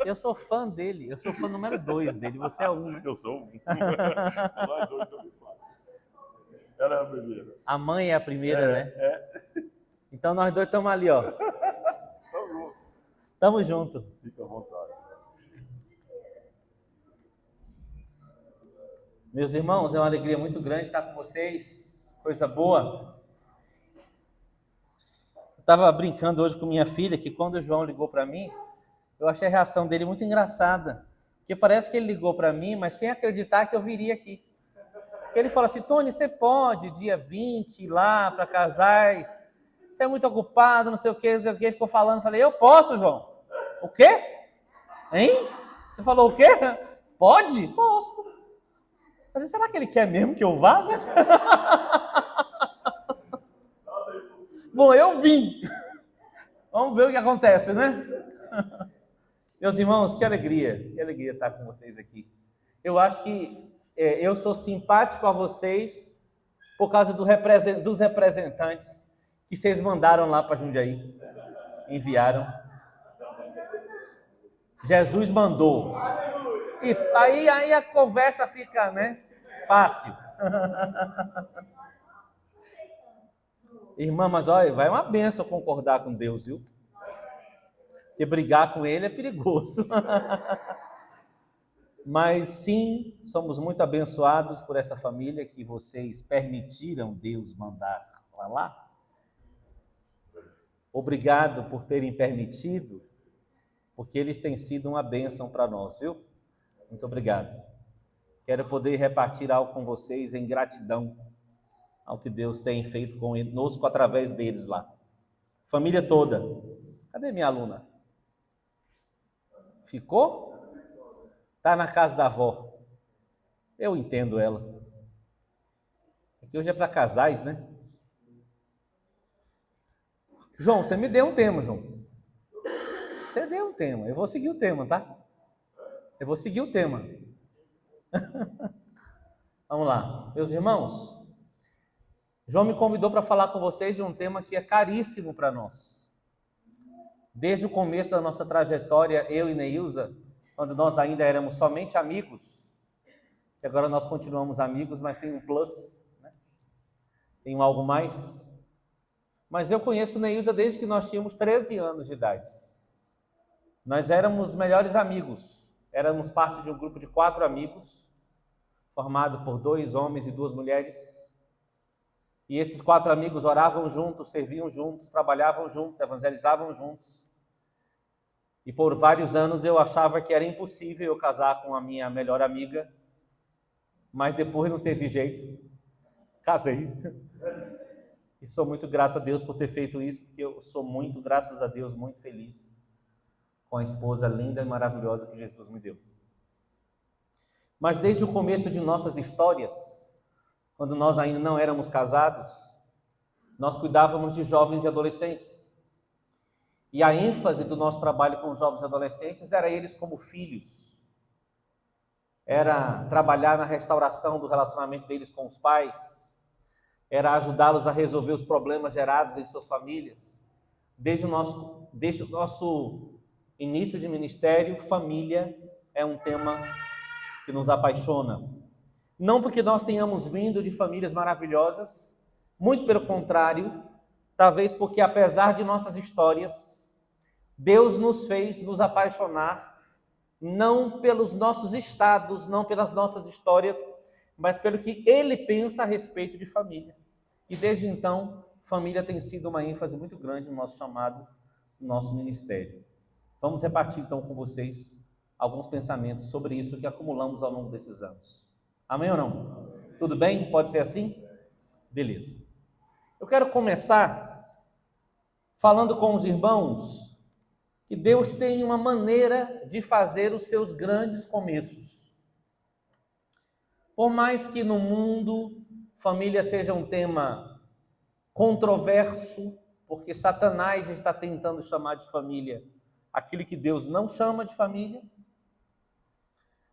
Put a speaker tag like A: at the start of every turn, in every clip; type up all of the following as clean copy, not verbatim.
A: Eu sou fã dele, eu sou fã número 2 dele, você é um, né?
B: Eu sou um. Nós dois também fazemos. Ela é a primeira.
A: A mãe é a primeira, né?
B: É.
A: Então nós dois estamos ali, ó. Tamo junto.
B: Fica à vontade.
A: Meus irmãos, é uma alegria muito grande estar com vocês. Coisa boa. Eu estava brincando hoje com minha filha que quando o João ligou para mim, eu achei a reação dele muito engraçada. Porque parece que ele ligou para mim, mas sem acreditar que eu viria aqui. Porque ele falou assim: Tony, você pode dia 20 ir lá para casais? Você é muito ocupado, não sei o que, não sei o que. Ficou falando, falei: eu posso, João. O quê? Hein? Você falou o quê? Pode? Posso. Mas será que ele quer mesmo que eu vá? Bom, eu vim. Vamos ver o que acontece, né? Meus irmãos, que alegria estar com vocês aqui. Eu acho que eu sou simpático a vocês por causa dos representantes que vocês mandaram lá para Jundiaí. Enviaram. Jesus mandou. E aí a conversa fica, né, fácil. Irmã, mas olha, vai uma benção concordar com Deus, viu? Porque brigar com ele é perigoso. Mas sim, somos muito abençoados por essa família que vocês permitiram Deus mandar para lá. Obrigado por terem permitido, porque eles têm sido uma bênção para nós, viu? Muito obrigado. Quero poder repartir algo com vocês em gratidão ao que Deus tem feito conosco através deles lá. Família toda. Cadê minha aluna? Ficou? Está na casa da avó. Eu entendo ela. Aqui hoje é para casais, né? João, você me deu um tema, João. Você deu um tema. Eu vou seguir o tema, tá? Eu vou seguir o tema. Vamos lá. Meus irmãos, João me convidou para falar com vocês de um tema que é caríssimo para nós. Desde o começo da nossa trajetória, eu e Neilza, quando nós ainda éramos somente amigos, que agora nós continuamos amigos, mas tem um plus, né? Tem um algo mais. Mas eu conheço Neilza desde que nós tínhamos 13 anos de idade. Nós éramos melhores amigos. Éramos parte de um grupo de 4 amigos, formado por 2 homens e 2 mulheres. E esses 4 amigos oravam juntos, serviam juntos, trabalhavam juntos, evangelizavam juntos. E por vários anos eu achava que era impossível eu casar com a minha melhor amiga, mas depois não teve jeito. Casei. E sou muito grato a Deus por ter feito isso, porque eu sou muito, graças a Deus, muito feliz com a esposa linda e maravilhosa que Jesus me deu. Mas desde o começo de nossas histórias, quando nós ainda não éramos casados, nós cuidávamos de jovens e adolescentes. E a ênfase do nosso trabalho com os jovens e adolescentes era eles como filhos. Era trabalhar na restauração do relacionamento deles com os pais. Era ajudá-los a resolver os problemas gerados em suas famílias. Desde o nosso início de ministério, família é um tema que nos apaixona. Não porque nós tenhamos vindo de famílias maravilhosas, muito pelo contrário, talvez porque apesar de nossas histórias, Deus nos fez nos apaixonar, não pelos nossos estados, não pelas nossas histórias, mas pelo que Ele pensa a respeito de família. E desde então, família tem sido uma ênfase muito grande no nosso chamado, no nosso ministério. Vamos repartir então com vocês alguns pensamentos sobre isso que acumulamos ao longo desses anos. Amém ou não? Tudo bem? Pode ser assim? Beleza. Eu quero começar falando com os irmãos que Deus tem uma maneira de fazer os seus grandes começos. Por mais que no mundo família seja um tema controverso, porque Satanás está tentando chamar de família aquilo que Deus não chama de família,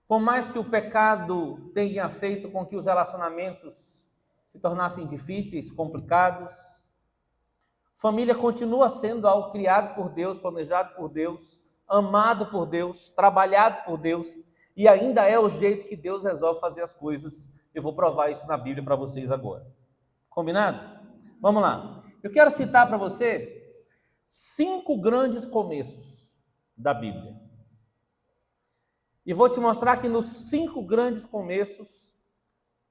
A: por mais que o pecado tenha feito com que os relacionamentos se tornassem difíceis, complicados, família continua sendo algo criado por Deus, planejado por Deus, amado por Deus, trabalhado por Deus, e ainda é o jeito que Deus resolve fazer as coisas. Eu vou provar isso na Bíblia para vocês agora. Combinado? Vamos lá. Eu quero citar para você 5 grandes começos da Bíblia. E vou te mostrar que nos 5 grandes começos,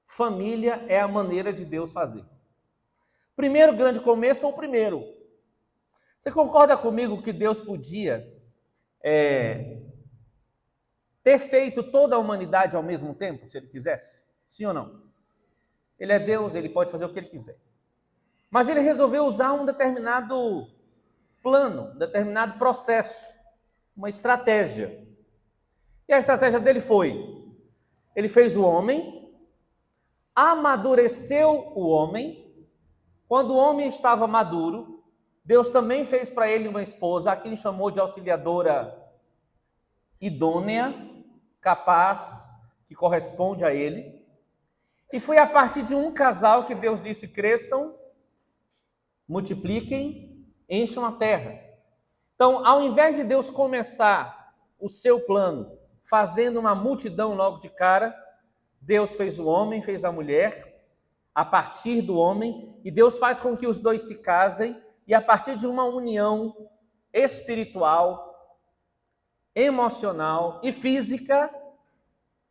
A: família é a maneira de Deus fazer. Primeiro grande começo foi o primeiro. Você concorda comigo que Deus podia ter feito toda a humanidade ao mesmo tempo, se Ele quisesse? Sim ou não? Ele é Deus, Ele pode fazer o que Ele quiser. Mas Ele resolveu usar um determinado plano, um determinado processo, uma estratégia. E a estratégia dele foi: Ele fez o homem, amadureceu o homem. Quando o homem estava maduro, Deus também fez para ele uma esposa, a quem chamou de auxiliadora idônea, capaz, que corresponde a ele. E foi a partir de um casal que Deus disse: cresçam, multipliquem, encham a terra. Então, ao invés de Deus começar o seu plano fazendo uma multidão logo de cara, Deus fez o homem, fez a mulher, a partir do homem, e Deus faz com que os dois se casem, e a partir de uma união espiritual, emocional e física,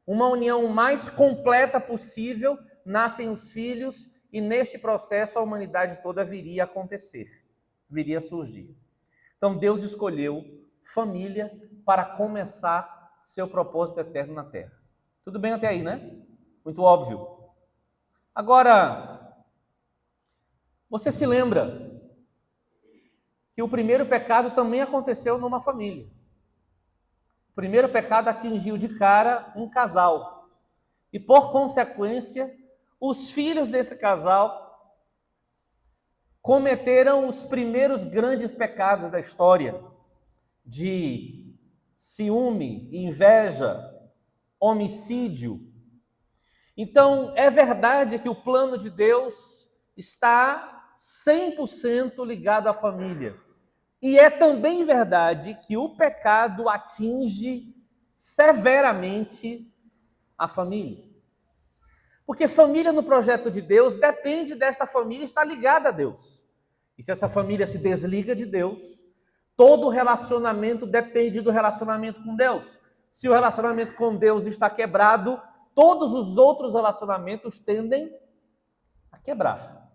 A: uma união mais completa possível, nascem os filhos, e neste processo a humanidade toda viria a acontecer, viria a surgir. Então Deus escolheu família para começar seu propósito eterno na Terra. Tudo bem até aí, né? Muito óbvio. Agora, você se lembra que o primeiro pecado também aconteceu numa família. O primeiro pecado atingiu de cara um casal. E, por consequência, os filhos desse casal cometeram os primeiros grandes pecados da história de ciúme, inveja, homicídio. Então, é verdade que o plano de Deus está 100% ligado à família. E é também verdade que o pecado atinge severamente a família. Porque família no projeto de Deus depende desta família estar ligada a Deus. E se essa família se desliga de Deus, todo relacionamento depende do relacionamento com Deus. Se o relacionamento com Deus está quebrado, todos os outros relacionamentos tendem a quebrar.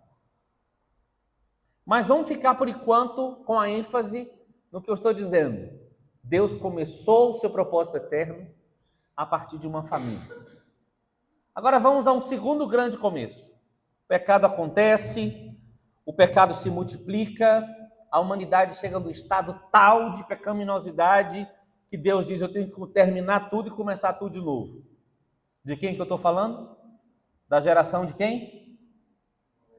A: Mas vamos ficar por enquanto com a ênfase no que eu estou dizendo. Deus começou o seu propósito eterno a partir de uma família. Agora vamos a um segundo grande começo. O pecado acontece, o pecado se multiplica, a humanidade chega no estado tal de pecaminosidade que Deus diz: eu tenho que terminar tudo e começar tudo de novo. De quem que eu estou falando? Da geração de quem?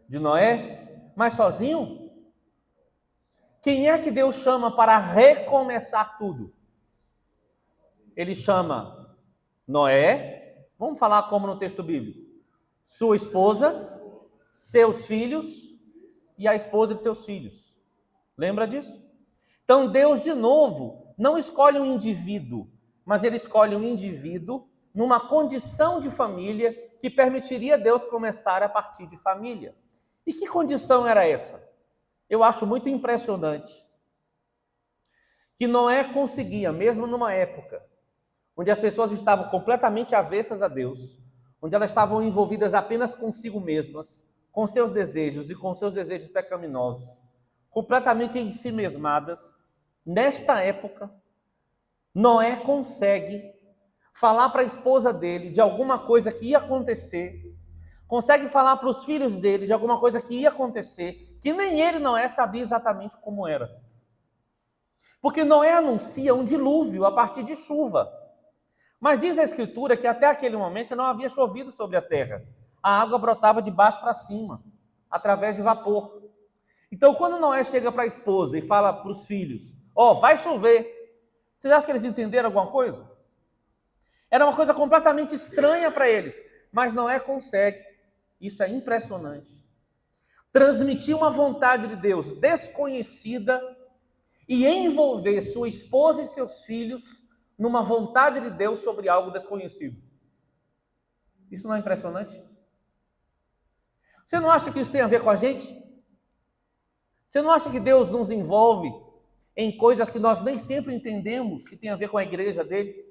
A: De Noé? Mas sozinho? Quem é que Deus chama para recomeçar tudo? Ele chama Noé, vamos falar como no texto bíblico, sua esposa, seus filhos e a esposa de seus filhos. Lembra disso? Então Deus, de novo, não escolhe um indivíduo, mas Ele escolhe um indivíduo numa condição de família que permitiria Deus começar a partir de família. E que condição era essa? Eu acho muito impressionante que Noé conseguia, mesmo numa época onde as pessoas estavam completamente avessas a Deus, onde elas estavam envolvidas apenas consigo mesmas, com seus desejos e com seus desejos pecaminosos, completamente em si mesmadas, nesta época, Noé consegue falar para a esposa dele de alguma coisa que ia acontecer, consegue falar para os filhos dele de alguma coisa que ia acontecer, que nem ele, Noé, sabia exatamente como era. Porque Noé anuncia um dilúvio a partir de chuva. Mas diz a Escritura que até aquele momento não havia chovido sobre a terra. A água brotava de baixo para cima, através de vapor. Então, quando Noé chega para a esposa e fala para os filhos: vai chover, vocês acham que eles entenderam alguma coisa? Era uma coisa completamente estranha para eles, mas Noé consegue, isso é impressionante, transmitir uma vontade de Deus desconhecida e envolver sua esposa e seus filhos numa vontade de Deus sobre algo desconhecido. Isso não é impressionante? Você não acha que isso tem a ver com a gente? Você não acha que Deus nos envolve em coisas que nós nem sempre entendemos que tem a ver com a igreja dele?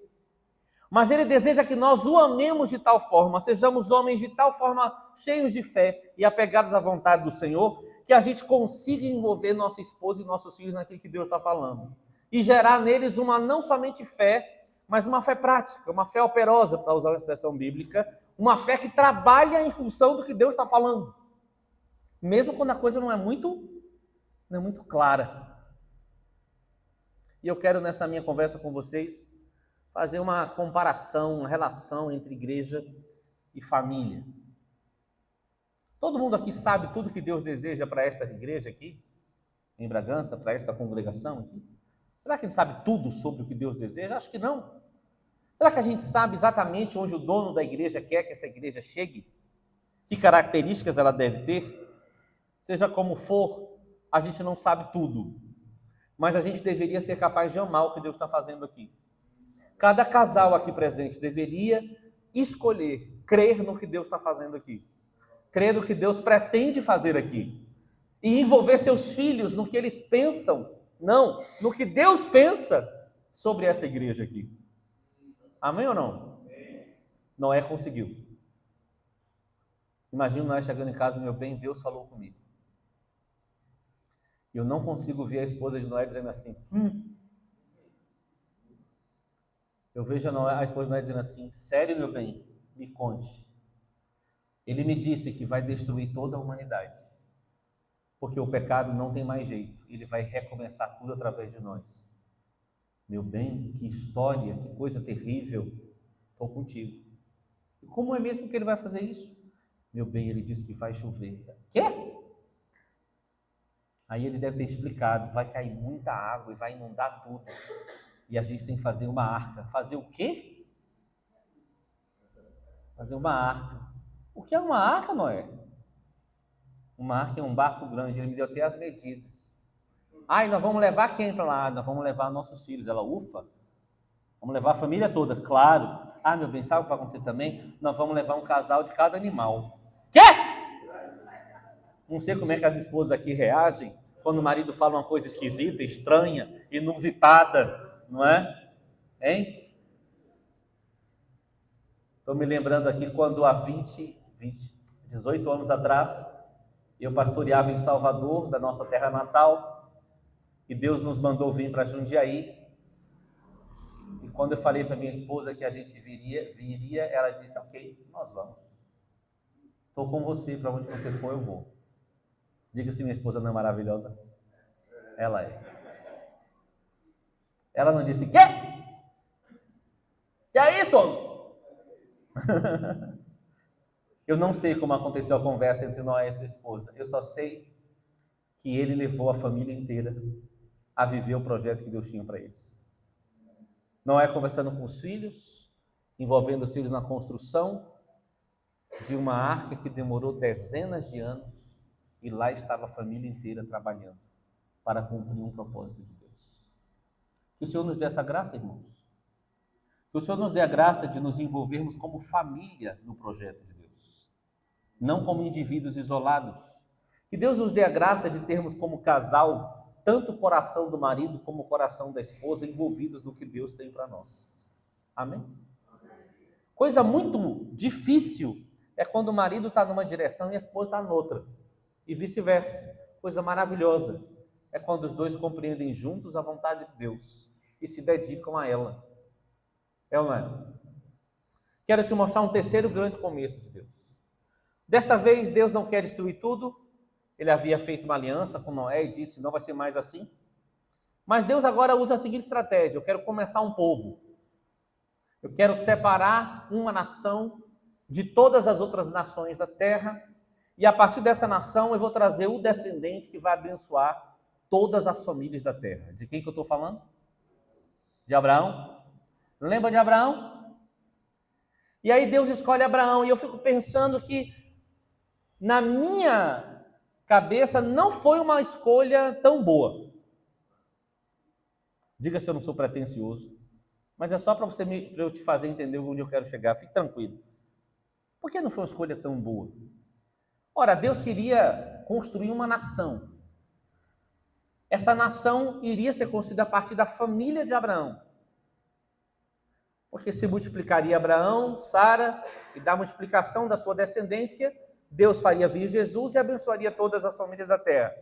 A: Mas ele deseja que nós o amemos de tal forma, sejamos homens de tal forma cheios de fé e apegados à vontade do Senhor, que a gente consiga envolver nossa esposa e nossos filhos naquilo que Deus está falando. E gerar neles uma não somente fé, mas uma fé prática, uma fé operosa, para usar uma expressão bíblica, uma fé que trabalha em função do que Deus está falando. Mesmo quando a coisa não é muito clara. E eu quero, nessa minha conversa com vocês, fazer uma comparação, uma relação entre igreja e família. Todo mundo aqui sabe tudo que Deus deseja para esta igreja aqui, em Bragança, para esta congregação aqui? Será que a gente sabe tudo sobre o que Deus deseja? Acho que não. Será que a gente sabe exatamente onde o dono da igreja quer que essa igreja chegue? Que características ela deve ter? Seja como for, a gente não sabe tudo. Mas a gente deveria ser capaz de amar o que Deus está fazendo aqui. Cada casal aqui presente deveria escolher, crer no que Deus está fazendo aqui. Crer no que Deus pretende fazer aqui. E envolver seus filhos no que eles pensam. Não, no que Deus pensa sobre essa igreja aqui. Amém ou não? Noé conseguiu. Imagina Noé chegando em casa, meu bem, Deus falou comigo. Eu não consigo ver a esposa de Noé dizendo assim, Eu vejo a esposa de Noé dizendo assim, sério, meu bem, me conte. Ele me disse que vai destruir toda a humanidade, porque o pecado não tem mais jeito, ele vai recomeçar tudo através de nós. Meu bem, que história, que coisa terrível, estou contigo. E como é mesmo que ele vai fazer isso? Meu bem, ele disse que vai chover. Quê? Aí ele deve ter explicado, vai cair muita água e vai inundar tudo. E a gente tem que fazer uma arca. Fazer o quê? Fazer uma arca. O que é uma arca, Noé? Uma arca é um barco grande, ele me deu até as medidas. E nós vamos levar quem para lá? Nós vamos levar nossos filhos. Ela, ufa, vamos levar a família toda, claro. Meu bem, sabe o que vai acontecer também? Nós vamos levar um casal de cada animal. Quê? Não sei como é que as esposas aqui reagem quando o marido fala uma coisa esquisita, estranha, inusitada, não é? Hein? Estou me lembrando aqui quando há 18 anos atrás, eu pastoreava em Salvador, da nossa terra natal, e Deus nos mandou vir para Jundiaí. E quando eu falei para minha esposa que a gente viria, ela disse, ok, nós vamos. Estou com você, para onde você for eu vou. Diga se minha esposa não é maravilhosa. Ela é. Ela não disse, quê? Que é isso, homem? Eu não sei como aconteceu a conversa entre Noé e sua esposa. Eu só sei que ele levou a família inteira a viver o projeto que Deus tinha para eles. Noé conversando com os filhos, envolvendo os filhos na construção de uma arca que demorou dezenas de anos, e lá estava a família inteira trabalhando para cumprir um propósito de Deus. Que o Senhor nos dê essa graça, irmãos. Que o Senhor nos dê a graça de nos envolvermos como família no projeto de Deus, não como indivíduos isolados. Que Deus nos dê a graça de termos como casal tanto o coração do marido como o coração da esposa envolvidos no que Deus tem para nós. Amém? Coisa muito difícil é quando o marido está numa direção e a esposa está noutra, e vice-versa. Coisa maravilhosa é quando os dois compreendem juntos a vontade de Deus e se dedicam a ela. É ou não é? Quero te mostrar um terceiro grande começo de Deus. Desta vez, Deus não quer destruir tudo. Ele havia feito uma aliança com Noé e disse, não vai ser mais assim. Mas Deus agora usa a seguinte estratégia, eu quero começar um povo. Eu quero separar uma nação de todas as outras nações da terra, e a partir dessa nação eu vou trazer o descendente que vai abençoar todas as famílias da terra. De quem que eu estou falando? De Abraão. Lembra de Abraão? E aí Deus escolhe Abraão, e eu fico pensando que na minha cabeça não foi uma escolha tão boa. Diga se eu não sou pretensioso. Mas é só para eu te fazer entender onde eu quero chegar. Fique tranquilo. Por que não foi uma escolha tão boa? Ora, Deus queria construir uma nação. Essa nação iria ser construída a partir da família de Abraão. Porque se multiplicaria Abraão, Sara, e da multiplicação da sua descendência, Deus faria vir Jesus e abençoaria todas as famílias da terra.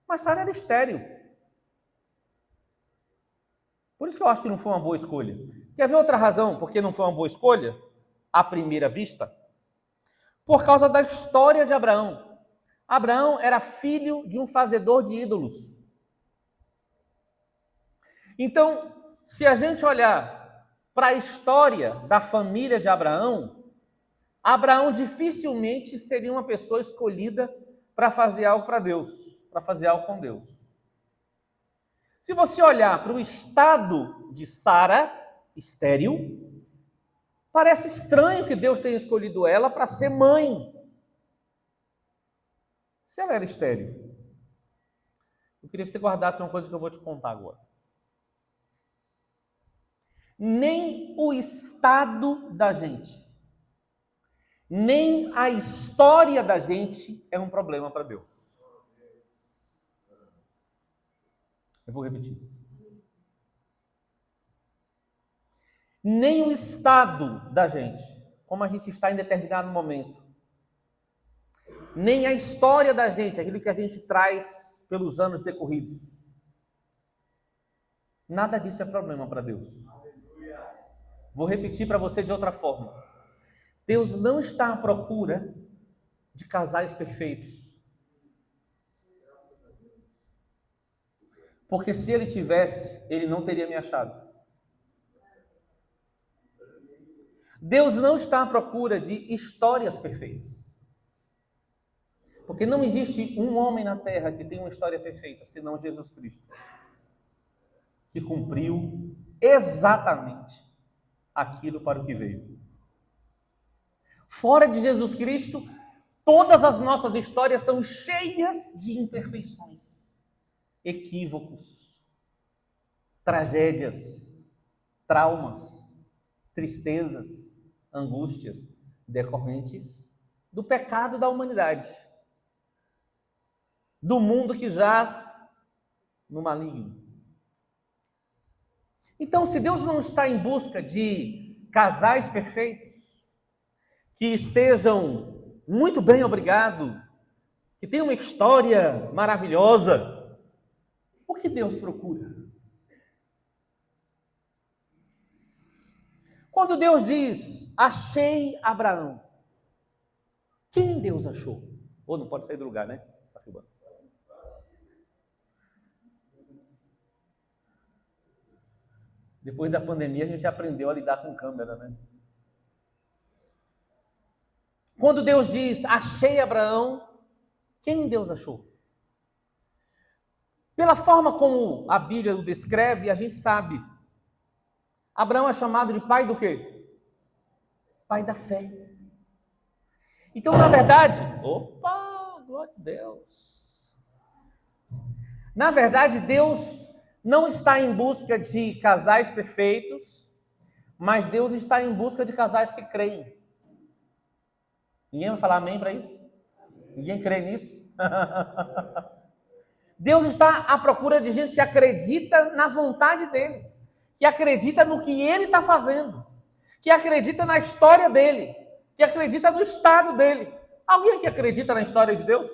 A: Mas Sara era estéril. Por isso que eu acho que não foi uma boa escolha. Quer ver outra razão por que não foi uma boa escolha? À primeira vista? Por causa da história de Abraão. Abraão era filho de um fazedor de ídolos. Então, se a gente olhar para a história da família de Abraão, Abraão dificilmente seria uma pessoa escolhida para fazer algo para Deus, para fazer algo com Deus. Se você olhar para o estado de Sara, estéril, parece estranho que Deus tenha escolhido ela para ser mãe. Se ela era estéril. Eu queria que você guardasse uma coisa que eu vou te contar agora. Nem o estado da gente, nem a história da gente é um problema para Deus. Eu vou repetir. Nem o estado da gente, como a gente está em determinado momento, nem a história da gente, aquilo que a gente traz pelos anos decorridos. Nada disso é problema para Deus. Vou repetir para você de outra forma. Deus não está à procura de casais perfeitos. Porque se ele tivesse, ele não teria me achado. Deus não está à procura de histórias perfeitas. Porque não existe um homem na terra que tenha uma história perfeita, senão Jesus Cristo, que cumpriu exatamente aquilo para o que veio. Fora de Jesus Cristo, todas as nossas histórias são cheias de imperfeições, equívocos, tragédias, traumas, tristezas, angústias decorrentes do pecado da humanidade, do mundo que jaz no maligno. Então, se Deus não está em busca de casais perfeitos, que estejam muito bem obrigado, que tenham uma história maravilhosa, o que Deus procura? Quando Deus diz, achei Abraão, quem Deus achou? Ou não pode sair do lugar, né? Tá filmando. Depois da pandemia, a gente aprendeu a lidar com câmera, né? Quando Deus diz, achei Abraão, quem Deus achou? Pela forma como a Bíblia o descreve, a gente sabe. Abraão é chamado de pai do quê? Pai da fé. Então, na verdade, glória a Deus. Na verdade, Deus não está em busca de casais perfeitos, mas Deus está em busca de casais que creem. Ninguém vai falar amém para isso? Ninguém crê nisso? Deus está à procura de gente que acredita na vontade dele, que acredita no que ele está fazendo, que acredita na história dele, que acredita no estado dele. Alguém que acredita na história de Deus?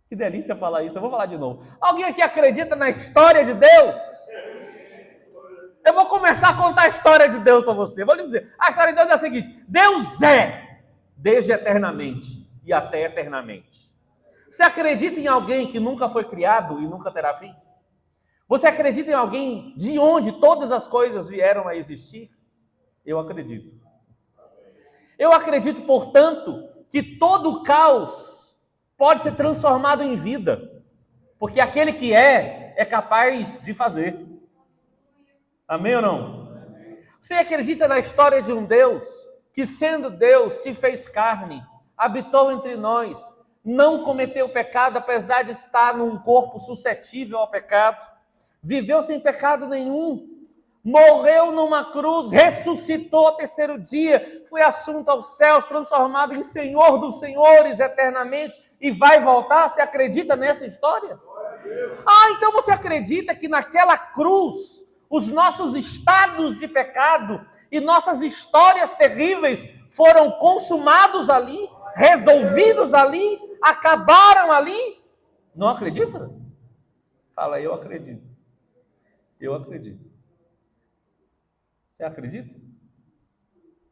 A: Que delícia falar isso, eu vou falar de novo. Alguém aqui acredita na história de Deus? Eu vou começar a contar a história de Deus para você. Eu vou lhe dizer, a história de Deus é a seguinte: Deus é desde eternamente e até eternamente. Você acredita em alguém que nunca foi criado e nunca terá fim? Você acredita em alguém de onde todas as coisas vieram a existir? Eu acredito. Eu acredito, portanto, que todo o caos pode ser transformado em vida, porque aquele que é capaz de fazer. Amém ou não? Você acredita na história de um Deus que, sendo Deus, se fez carne, habitou entre nós, não cometeu pecado, apesar de estar num corpo suscetível ao pecado, viveu sem pecado nenhum, morreu numa cruz, ressuscitou ao terceiro dia, foi assunto aos céus, transformado em Senhor dos senhores eternamente, e vai voltar. Você acredita nessa história? Então você acredita que naquela cruz, os nossos estados de pecado e nossas histórias terríveis foram consumados ali, resolvidos ali, acabaram ali? Não acredita? Fala, eu acredito. Eu acredito. Você acredita?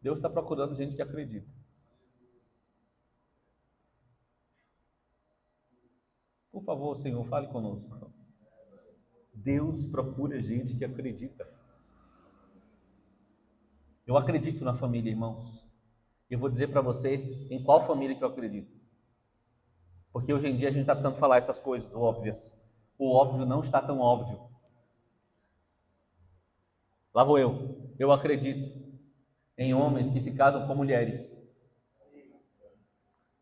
A: Deus está procurando gente que acredita. Por favor, Senhor, fale conosco. Deus procura gente que acredita. Eu acredito na família, irmãos. Eu vou dizer para você em qual família que eu acredito. Porque hoje em dia a gente está precisando falar essas coisas óbvias. O óbvio não está tão óbvio. Lá vou eu. Eu acredito em homens que se casam com mulheres.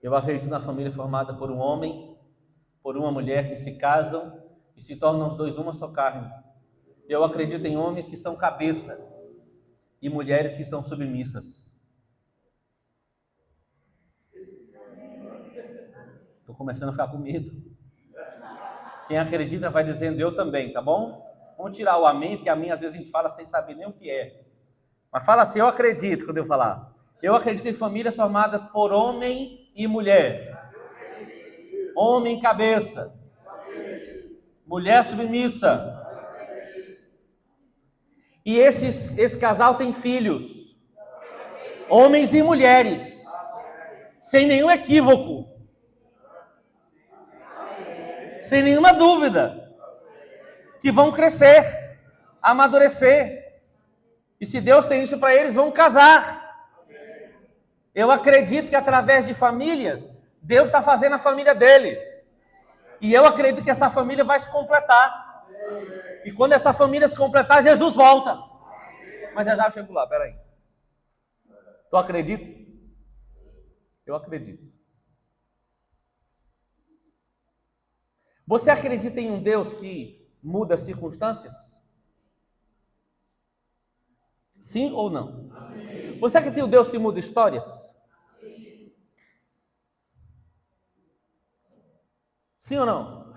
A: Eu acredito na família formada por um homem, por uma mulher que se casam e se tornam os dois uma só carne. Eu acredito em homens que são cabeça e mulheres que são submissas. Estou começando a ficar com medo. Quem acredita vai dizendo eu também, tá bom? Vamos tirar o amém, porque amém às vezes a gente fala sem saber nem o que é. Mas fala assim, eu acredito, quando eu falar. Eu acredito em famílias formadas por homem e mulher. Homem cabeça. Mulher submissa. E esse casal tem filhos. Homens e mulheres. Sem nenhum equívoco. Sem nenhuma dúvida. Que vão crescer, amadurecer. E se Deus tem isso para eles, vão casar. Eu acredito que através de famílias, Deus está fazendo a família dele. E eu acredito que essa família vai se completar. E quando essa família se completar, Jesus volta. Mas já eu chego lá, peraí. Tu acredita? Eu acredito. Você acredita em um Deus que muda as circunstâncias? Sim ou não? Você acredita em um Deus que muda histórias? Sim ou não?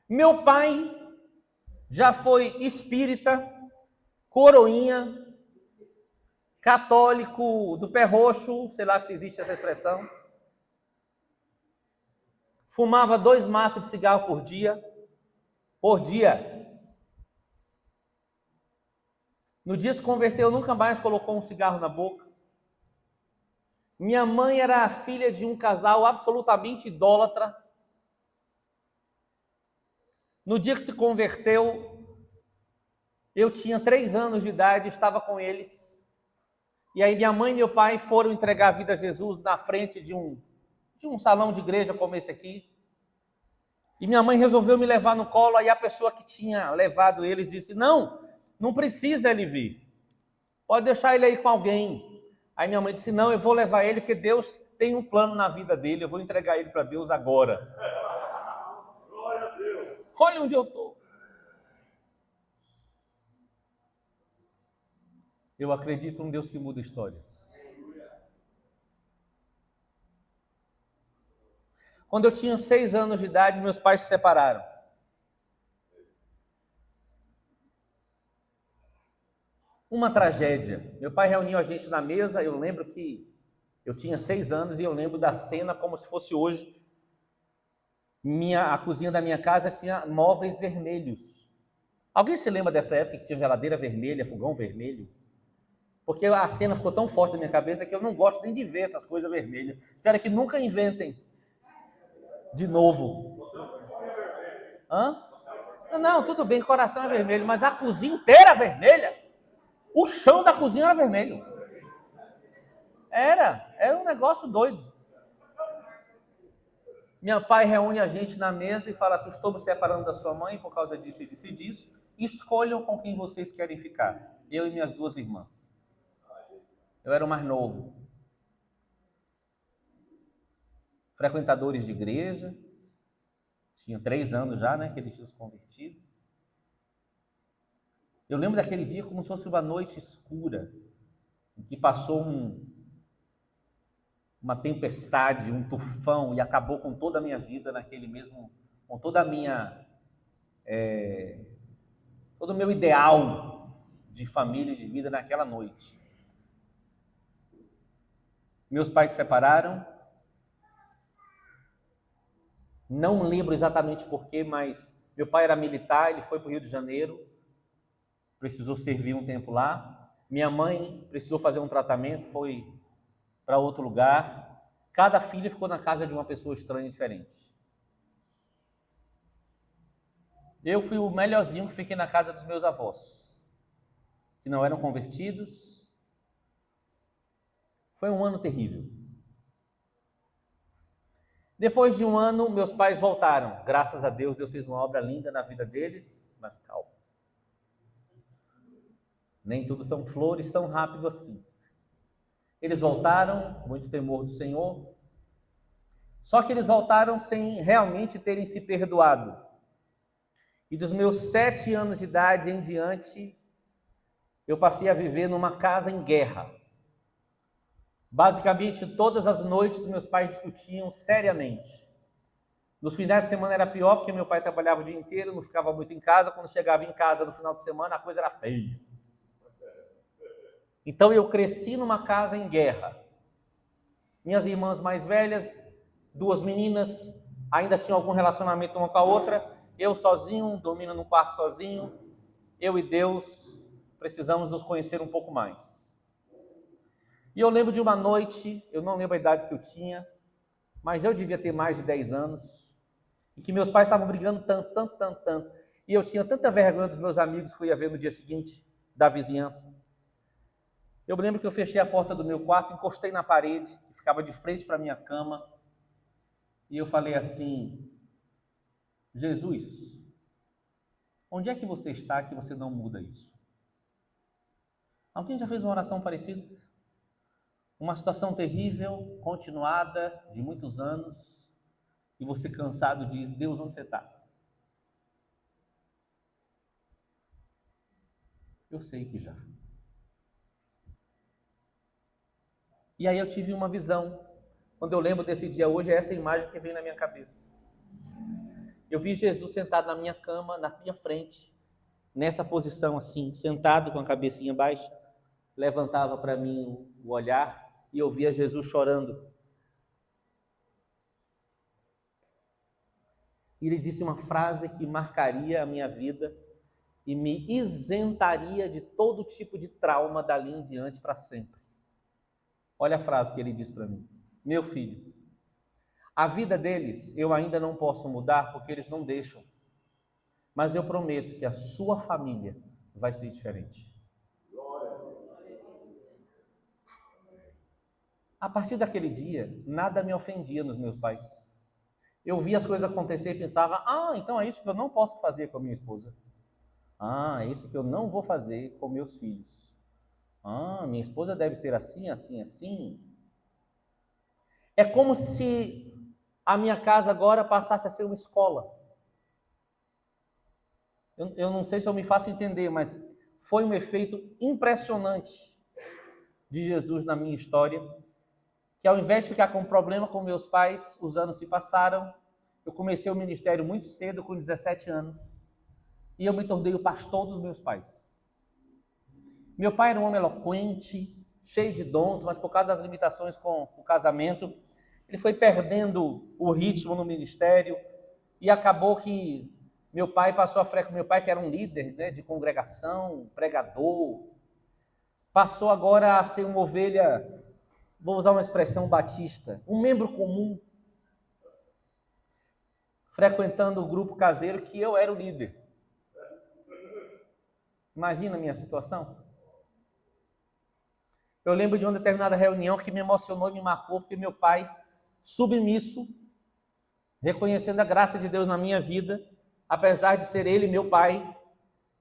A: Meu pai já foi espírita, coroinha, católico do pé roxo, sei lá se existe essa expressão. Fumava 2 maços de cigarro por dia. No dia que se converteu, nunca mais colocou um cigarro na boca. Minha mãe era a filha de um casal absolutamente idólatra. No dia que se converteu, eu tinha 3 anos de idade, estava com eles. E aí minha mãe e meu pai foram entregar a vida a Jesus na frente de um salão de igreja como esse aqui. E minha mãe resolveu me levar no colo, aí a pessoa que tinha levado eles disse, não precisa ele vir. Pode deixar ele aí com alguém. Aí minha mãe disse, não, eu vou levar ele, porque Deus tem um plano na vida dele, eu vou entregar ele para Deus agora.
B: Glória a Deus.
A: Olha onde eu estou. Eu acredito num Deus que muda histórias. Quando eu tinha 6 anos de idade, meus pais se separaram. Uma tragédia. Meu pai reuniu a gente na mesa, eu lembro que eu tinha 6 anos e eu lembro da cena como se fosse hoje. A cozinha da minha casa tinha móveis vermelhos. Alguém se lembra dessa época que tinha geladeira vermelha, fogão vermelho? Porque a cena ficou tão forte na minha cabeça que eu não gosto nem de ver essas coisas vermelhas. Espero que nunca inventem de novo. Hã? Não, tudo bem, coração é vermelho, mas a cozinha inteira é vermelha. O chão da cozinha era vermelho. Era um negócio doido. Meu pai reúne a gente na mesa e fala assim, estou me separando da sua mãe por causa disso e disso e disso. Escolham com quem vocês querem ficar. Eu e minhas 2 irmãs. Eu era o mais novo. frequentadores de igreja. Tinha 3 anos já, né, que eles tinham se convertido. Eu lembro daquele dia como se fosse uma noite escura, em que passou uma tempestade, um tufão, e acabou com toda a minha vida naquele mesmo, com toda a minha, todo o meu ideal de família e de vida naquela noite. Meus pais se separaram, não lembro exatamente porquê, mas meu pai era militar, ele foi para o Rio de Janeiro, precisou servir um tempo lá. Minha mãe precisou fazer um tratamento, foi para outro lugar. Cada filho ficou na casa de uma pessoa estranha e diferente. Eu fui o melhorzinho que fiquei na casa dos meus avós, que não eram convertidos. Foi um ano terrível. Depois de um ano, meus pais voltaram. Graças a Deus, Deus fez uma obra linda na vida deles, mas calma. Nem tudo são flores tão rápido assim. Eles voltaram, muito temor do Senhor, só que eles voltaram sem realmente terem se perdoado. E dos meus 7 anos de idade em diante, eu passei a viver numa casa em guerra. Basicamente, todas as noites meus pais discutiam seriamente. Nos finais de semana era pior, porque meu pai trabalhava o dia inteiro, não ficava muito em casa. Quando chegava em casa no final de semana, a coisa era feia. Então eu cresci numa casa em guerra. Minhas irmãs mais velhas, 2 meninas, ainda tinham algum relacionamento uma com a outra. Eu sozinho, dormindo no quarto sozinho. Eu e Deus precisamos nos conhecer um pouco mais. E eu lembro de uma noite, eu não lembro a idade que eu tinha, mas eu devia ter mais de 10 anos, e que meus pais estavam brigando tanto, e eu tinha tanta vergonha dos meus amigos que eu ia ver no dia seguinte, da vizinhança. Eu me lembro que eu fechei a porta do meu quarto, encostei na parede, que ficava de frente para a minha cama, e eu falei assim: Jesus, onde é que você está que você não muda isso? Alguém já fez uma oração parecida? Uma situação terrível, continuada, de muitos anos, e você cansado diz: Deus, onde você está? Eu sei que já. E aí eu tive uma visão. Quando eu lembro desse dia hoje, é essa imagem que vem na minha cabeça. Eu vi Jesus sentado na minha cama, na minha frente, nessa posição assim, sentado com a cabecinha baixa, levantava para mim o olhar e eu via Jesus chorando. E ele disse uma frase que marcaria a minha vida e me isentaria de todo tipo de trauma dali em diante para sempre. Olha a frase que ele disse para mim: meu filho, a vida deles eu ainda não posso mudar porque eles não deixam, mas eu prometo que a sua família vai ser diferente. A partir daquele dia, nada me ofendia nos meus pais. Eu via as coisas acontecer e pensava: então é isso que eu não posso fazer com a minha esposa. É isso que eu não vou fazer com meus filhos. Minha esposa deve ser assim, assim, assim. É como se a minha casa agora passasse a ser uma escola. Eu não sei se eu me faço entender, mas foi um efeito impressionante de Jesus na minha história, que ao invés de ficar com problema com meus pais, os anos se passaram, eu comecei o ministério muito cedo, com 17 anos, e eu me tornei o pastor dos meus pais. Meu pai era um homem eloquente, cheio de dons, mas por causa das limitações com o casamento, ele foi perdendo o ritmo no ministério, e acabou que meu pai passou a frequentar, meu pai que era um líder, né, de congregação, pregador, passou agora a ser uma ovelha, vou usar uma expressão batista, um membro comum, frequentando o grupo caseiro que eu era o líder. Imagina a minha situação. Eu lembro de uma determinada reunião que me emocionou e me marcou, porque meu pai, submisso, reconhecendo a graça de Deus na minha vida, apesar de ser ele meu pai,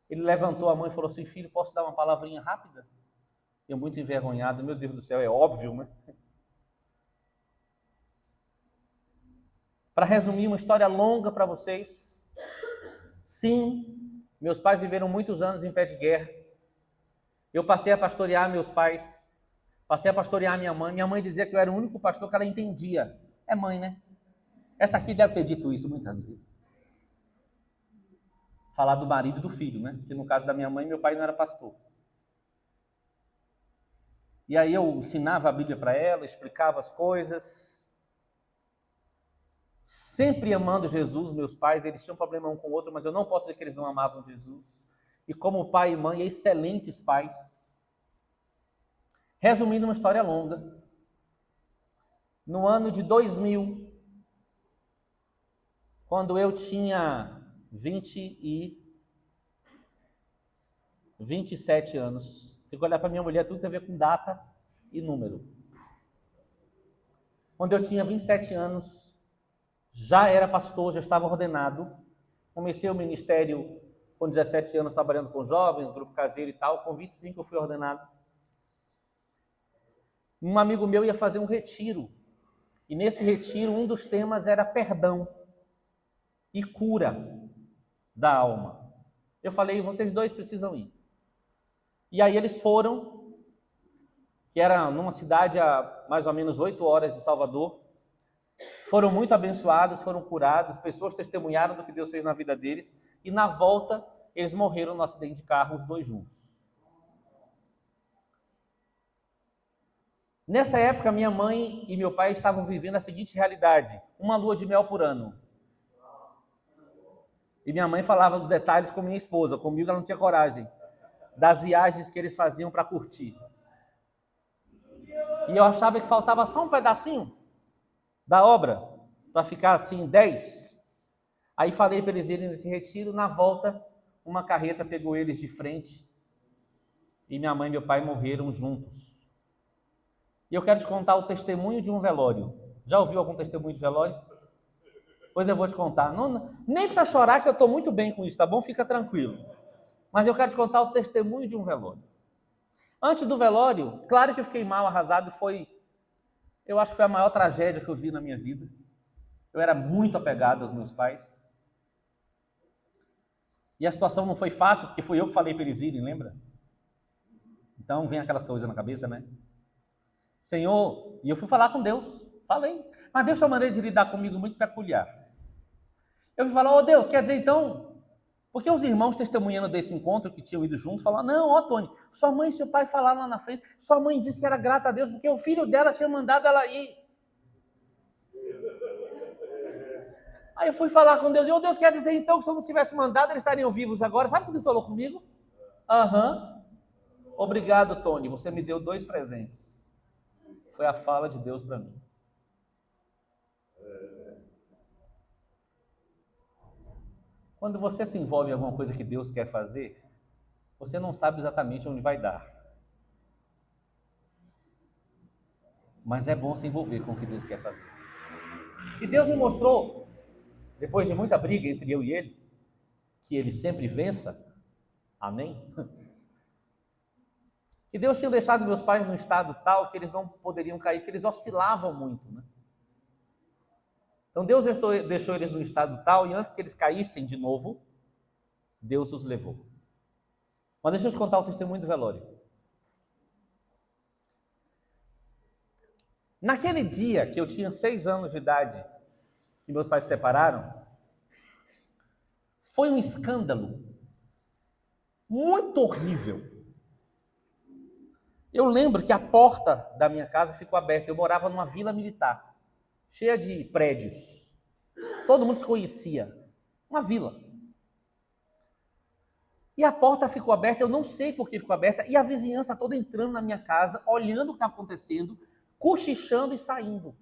A: ele levantou a mão e falou assim: filho, posso dar uma palavrinha rápida? Eu muito envergonhado, meu Deus do céu, é óbvio, né? Para resumir uma história longa para vocês, sim, meus pais viveram muitos anos em pé de guerra. Eu passei a pastorear meus pais, passei a pastorear minha mãe. Minha mãe dizia que eu era o único pastor que ela entendia. É mãe, né? Essa aqui deve ter dito isso muitas vezes. Falar do marido e do filho, né? Que no caso da minha mãe, meu pai não era pastor. E aí eu ensinava a Bíblia para ela, explicava as coisas. Sempre amando Jesus, meus pais, eles tinham problema um com o outro, mas eu não posso dizer que eles não amavam Jesus. E como pai e mãe, excelentes pais. Resumindo uma história longa, no ano de 2000, quando eu tinha 27 anos, se eu olhar para minha mulher, tudo tem a ver com data e número. Quando eu tinha 27 anos, já era pastor, já estava ordenado, comecei o ministério com 17 anos, trabalhando com jovens, grupo caseiro e tal, com 25 eu fui ordenado. Um amigo meu ia fazer um retiro, e nesse retiro um dos temas era perdão e cura da alma. Eu falei, vocês dois precisam ir. E aí eles foram, que era numa cidade a mais ou menos 8 horas de Salvador, foram muito abençoados, foram curados, pessoas testemunharam do que Deus fez na vida deles, e na volta eles morreram no acidente de carro, os dois juntos. Nessa época, minha mãe e meu pai estavam vivendo a seguinte realidade: uma lua de mel por ano. E minha mãe falava dos detalhes com minha esposa, comigo ela não tinha coragem, das viagens que eles faziam para curtir. E eu achava que faltava só um pedacinho da obra, para ficar assim, 10. Aí falei para eles irem nesse retiro, na volta, uma carreta pegou eles de frente, e minha mãe e meu pai morreram juntos. E eu quero te contar o testemunho de um velório. Já ouviu algum testemunho de velório? Pois eu vou te contar. Não, nem precisa chorar, que eu estou muito bem com isso, tá bom? Fica tranquilo. Mas eu quero te contar o testemunho de um velório. Antes do velório, claro que eu fiquei mal, arrasado, eu acho que foi a maior tragédia que eu vi na minha vida. Eu era muito apegado aos meus pais. E a situação não foi fácil, porque fui eu que falei para eles irem, lembra? Então vem aquelas coisas na cabeça, né? Senhor, e eu fui falar com Deus, falei. Mas Deus tem uma maneira de lidar comigo muito peculiar. Eu fui falar, Deus, quer dizer então... Porque os irmãos testemunhando desse encontro, que tinham ido juntos, falaram, não, Tony, sua mãe e seu pai falaram lá na frente, sua mãe disse que era grata a Deus, porque o filho dela tinha mandado ela ir. Aí eu fui falar com Deus, e Deus, quer dizer então que se eu não tivesse mandado, eles estariam vivos agora? Sabe o que Deus falou comigo? Obrigado, Tony, você me deu 2 presentes. Foi a fala de Deus para mim. Quando você se envolve em alguma coisa que Deus quer fazer, você não sabe exatamente onde vai dar. Mas é bom se envolver com o que Deus quer fazer. E Deus me mostrou, depois de muita briga entre eu e ele, que ele sempre vença. Amém? Que Deus tinha deixado meus pais num estado tal que eles não poderiam cair, que eles oscilavam muito, né? Então Deus deixou eles num estado tal, e antes que eles caíssem de novo, Deus os levou. Mas deixa eu te contar o testemunho do velório. Naquele dia que eu tinha 6 anos de idade, que meus pais se separaram, foi um escândalo muito horrível. Eu lembro que a porta da minha casa ficou aberta. Eu morava numa vila militar, cheia de prédios. Todo mundo se conhecia. Uma vila. E a porta ficou aberta, eu não sei por que ficou aberta, e a vizinhança toda entrando na minha casa, olhando o que está acontecendo, cochichando e saindo.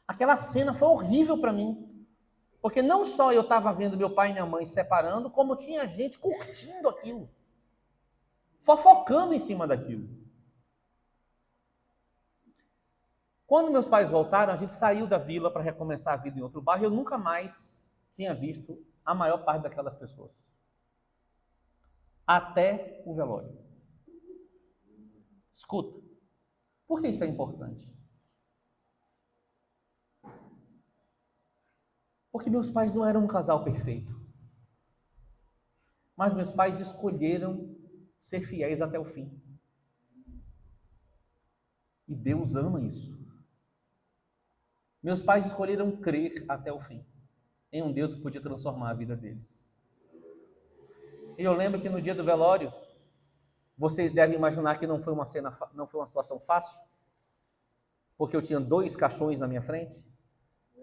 A: Aquela cena foi horrível para mim, porque não só eu estava vendo meu pai e minha mãe se separando, como tinha gente curtindo aquilo, fofocando em cima daquilo. Quando meus pais voltaram, a gente saiu da vila para recomeçar a vida em outro bairro, eu nunca mais tinha visto a maior parte daquelas pessoas. Até o velório. Escuta, por que isso é importante? Porque meus pais não eram um casal perfeito. Mas meus pais escolheram ser fiéis até o fim. E Deus ama isso. Meus pais escolheram crer até o fim em um Deus que podia transformar a vida deles. E eu lembro que no dia do velório, você deve imaginar que não foi uma situação fácil, porque eu tinha 2 caixões na minha frente,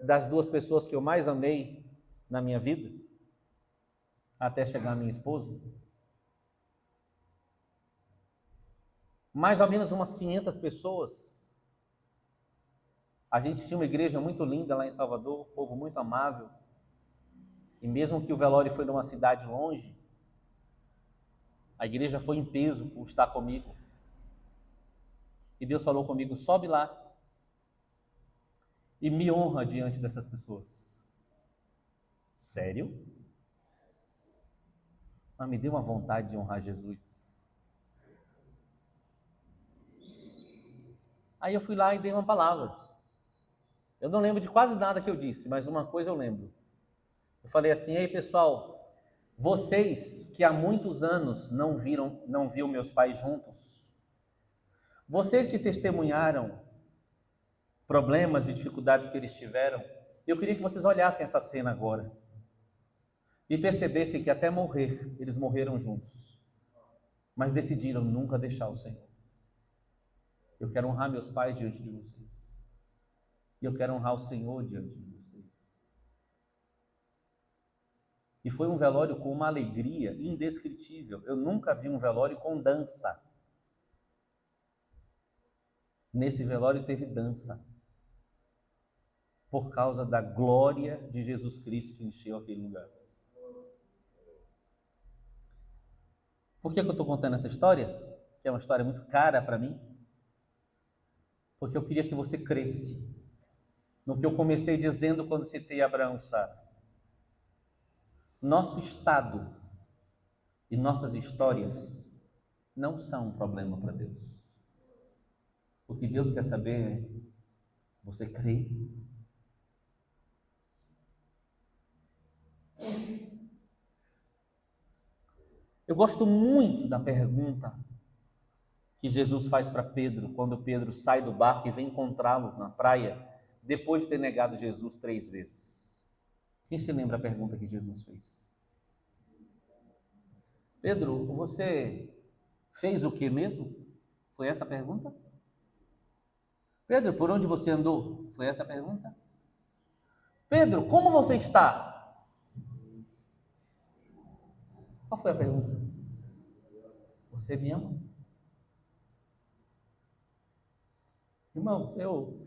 A: das 2 pessoas que eu mais amei na minha vida, até chegar a minha esposa. Mais ou menos umas 500 pessoas. A gente tinha uma igreja muito linda lá em Salvador, um povo muito amável. E mesmo que o velório foi numa cidade longe, a igreja foi em peso por estar comigo. E Deus falou comigo, sobe lá e me honra diante dessas pessoas. Sério? Mas me deu uma vontade de honrar Jesus. Aí eu fui lá e dei uma palavra. Eu não lembro de quase nada que eu disse, mas uma coisa eu lembro. Eu falei assim, ei pessoal, vocês que há muitos anos não viam meus pais juntos, vocês que testemunharam problemas e dificuldades que eles tiveram, eu queria que vocês olhassem essa cena agora e percebessem que até morrer, eles morreram juntos, mas decidiram nunca deixar o Senhor. Eu quero honrar meus pais diante de vocês. E eu quero honrar o Senhor diante de vocês. E foi um velório com uma alegria indescritível. Eu nunca vi um velório com dança. Nesse velório teve dança. Por causa da glória de Jesus Cristo que encheu aquele lugar. Por que eu estou contando essa história? Que é uma história muito cara para mim. Porque eu queria que você cresce no que eu comecei dizendo quando citei Abraão e Sara. Nosso estado e nossas histórias não são um problema para Deus. O que Deus quer saber é, você crê? Eu gosto muito da pergunta que Jesus faz para Pedro, quando Pedro sai do barco e vem encontrá-lo na praia, depois de ter negado Jesus 3 vezes. Quem se lembra a pergunta que Jesus fez? Pedro, você fez o que mesmo? Foi essa a pergunta? Pedro, por onde você andou? Foi essa a pergunta? Pedro, como você está? Qual foi a pergunta? Você me ama? Irmãos, eu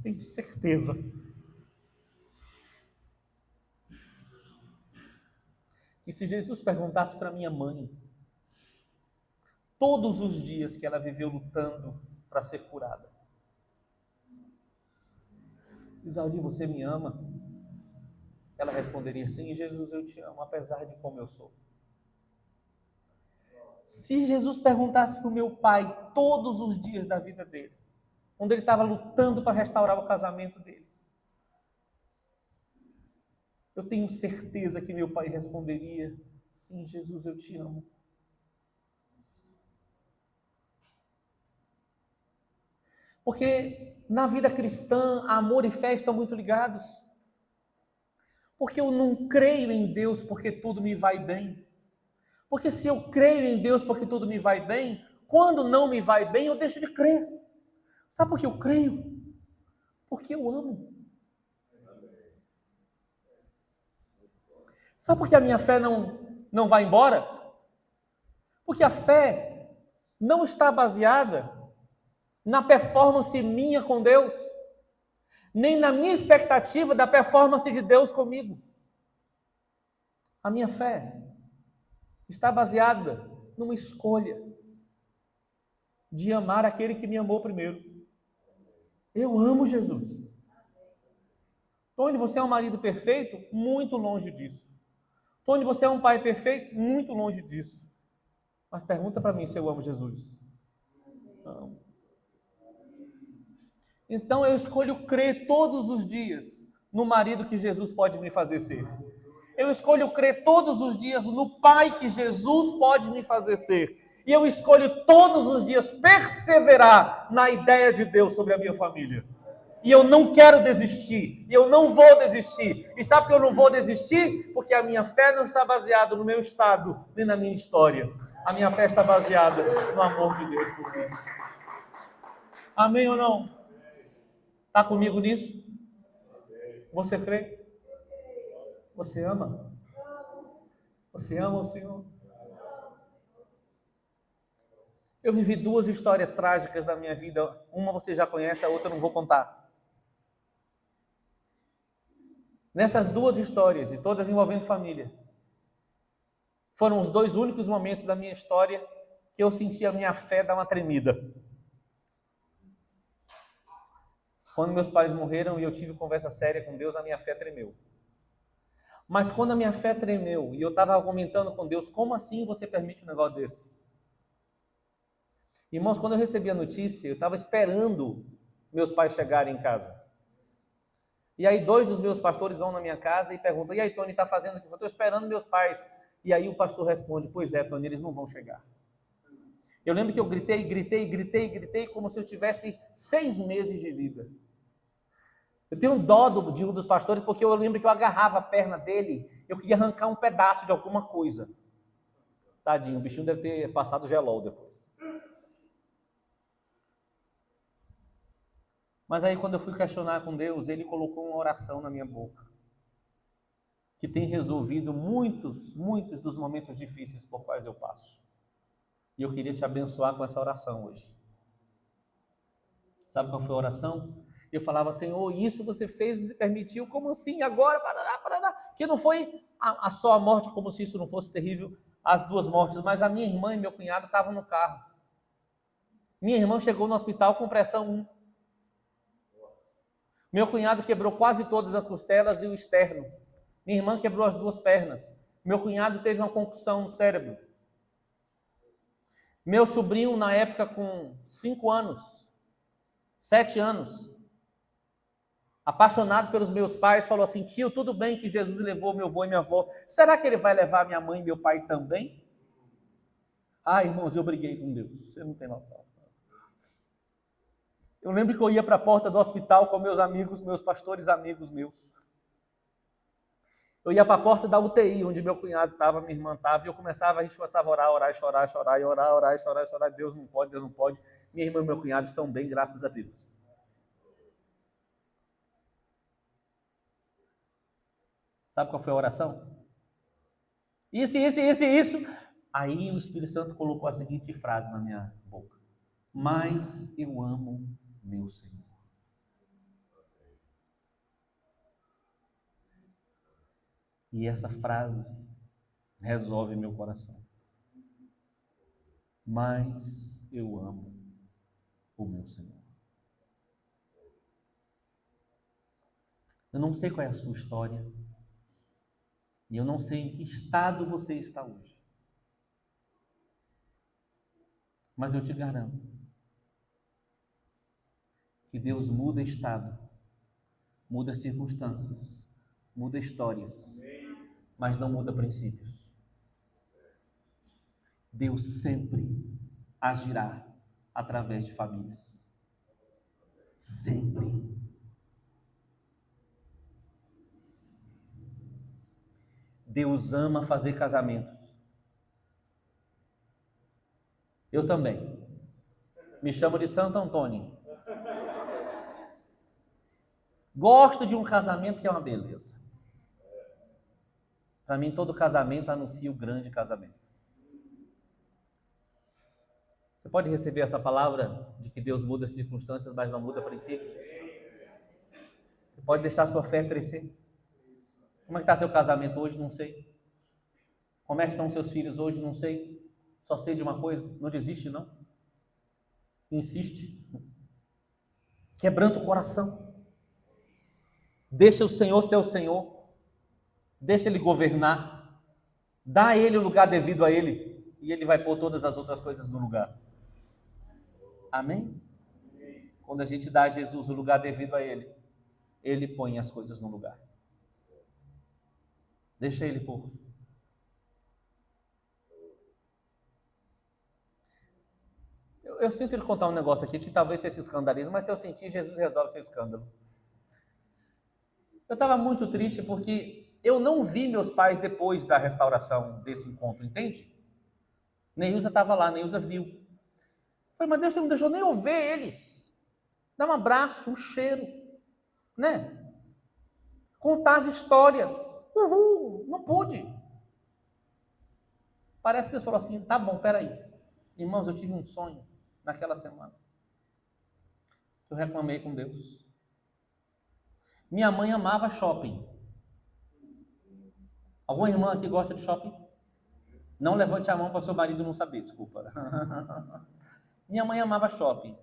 A: tenho certeza que se Jesus perguntasse para minha mãe, todos os dias que ela viveu lutando para ser curada, Isauri, você me ama? Ela responderia, sim, Jesus, eu te amo, apesar de como eu sou. Se Jesus perguntasse para o meu pai todos os dias da vida dele, quando ele estava lutando para restaurar o casamento dele, eu tenho certeza que meu pai responderia, sim, Jesus, eu te amo. Porque na vida cristã, amor e fé estão muito ligados. Porque eu não creio em Deus porque tudo me vai bem. Porque se eu creio em Deus porque tudo me vai bem, quando não me vai bem, eu deixo de crer. Sabe por que eu creio? Porque eu amo. Sabe por que a minha fé não vai embora? Porque a fé não está baseada na performance minha com Deus, nem na minha expectativa da performance de Deus comigo. A minha fé está baseada numa escolha de amar aquele que me amou primeiro. Eu amo Jesus. Tony, você é um marido perfeito? Muito longe disso. Tony, você é um pai perfeito? Muito longe disso. Mas pergunta para mim se eu amo Jesus. Não. Então eu escolho crer todos os dias, no marido que Jesus pode me fazer ser. Eu escolho crer todos os dias no pai que Jesus pode me fazer ser. E eu escolho todos os dias perseverar na ideia de Deus sobre a minha família. E eu não quero desistir, e eu não vou desistir. E sabe por que eu não vou desistir? Porque a minha fé não está baseada no meu estado, nem na minha história. A minha fé está baseada no amor de Deus por mim. Amém ou não? Está comigo nisso? Você crê? Você ama? Você ama o Senhor? Eu vivi 2 histórias trágicas da minha vida. Uma você já conhece, a outra eu não vou contar. Nessas 2 histórias, e todas envolvendo família, foram os 2 únicos momentos da minha história que eu senti a minha fé dar uma tremida. Quando meus pais morreram e eu tive conversa séria com Deus, a minha fé tremeu. Mas quando a minha fé tremeu e eu estava argumentando com Deus, como assim você permite um negócio desse? Irmãos, quando eu recebi a notícia, eu estava esperando meus pais chegarem em casa. E aí 2 dos meus pastores vão na minha casa e perguntam, e aí, Tony, está fazendo o que? Eu estou esperando meus pais. E aí o pastor responde, pois é, Tony, eles não vão chegar. Eu lembro que eu gritei, como se eu tivesse 6 meses de vida. Eu tenho dó de um dos pastores, porque eu lembro que eu agarrava a perna dele, eu queria arrancar um pedaço de alguma coisa. Tadinho, o bichinho deve ter passado gelol depois. Mas aí quando eu fui questionar com Deus, Ele colocou uma oração na minha boca, que tem resolvido muitos dos momentos difíceis por quais eu passo. E eu queria te abençoar com essa oração hoje. Sabe qual foi a oração? Eu falava, Senhor, isso você fez, você permitiu, como assim? Agora, parará. Que não foi só a morte, como se isso não fosse terrível, as 2 mortes, mas a minha irmã e meu cunhado estavam no carro. Minha irmã chegou no hospital com pressão 1. Meu cunhado quebrou quase todas as costelas e o externo. Minha irmã quebrou as 2 pernas. Meu cunhado teve uma concussão no cérebro. Meu sobrinho, na época, com 5 anos, 7 anos, apaixonado pelos meus pais, falou assim, tio, tudo bem que Jesus levou meu avô e minha avó, será que ele vai levar minha mãe e meu pai também? Ah, irmãos, eu briguei com Deus, você não tem noção. Eu lembro que eu ia para a porta do hospital com meus amigos, meus pastores amigos meus. Eu ia para a porta da UTI, onde meu cunhado estava, minha irmã estava, e a gente começava a orar e chorar. Deus não pode. Minha irmã e meu cunhado estão bem, graças a Deus. Sabe qual foi a oração? Isso. Aí o Espírito Santo colocou a seguinte frase na minha boca. Mas eu amo meu Senhor. E essa frase resolve meu coração. Mas eu amo o meu Senhor. Eu não sei qual é a sua história. E eu não sei em que estado você está hoje. Mas eu te garanto que Deus muda estado, muda circunstâncias, muda histórias, mas não muda princípios. Deus sempre agirá através de famílias. Sempre. Deus ama fazer casamentos. Eu também. Me chamo de Santo Antônio. Gosto de um casamento que é uma beleza. Para mim, todo casamento anuncia o grande casamento. Você pode receber essa palavra de que Deus muda as circunstâncias, mas não muda princípios? Você pode deixar sua fé crescer? Como é que está seu casamento hoje? Não sei. Como é que estão seus filhos hoje? Não sei. Só sei de uma coisa, não desiste não. Insiste. Quebranta o coração. Deixa o Senhor ser o Senhor. Deixa Ele governar. Dá a Ele o lugar devido a Ele. E Ele vai pôr todas as outras coisas no lugar. Amém? Quando a gente dá a Jesus o lugar devido a Ele, Ele põe as coisas no lugar. Deixa Ele pôr. Eu sinto Ele contar um negócio aqui que talvez você se escandalize, mas se eu sentir, Jesus resolve seu escândalo. Eu estava muito triste porque eu não vi meus pais depois da restauração desse encontro, entende? Neuza estava lá, Neuza viu. Eu falei, mas Deus, você não deixou nem eu ver eles. Dar um abraço, um cheiro, né? Contar as histórias. Uhul, não pude. Parece que Deus falou assim, tá bom, peraí. Irmãos, eu tive um sonho naquela semana. Eu reclamei com Deus. Minha mãe amava shopping. Alguma irmã aqui gosta de shopping? Não levante a mão para seu marido não saber, desculpa. Minha mãe amava shopping.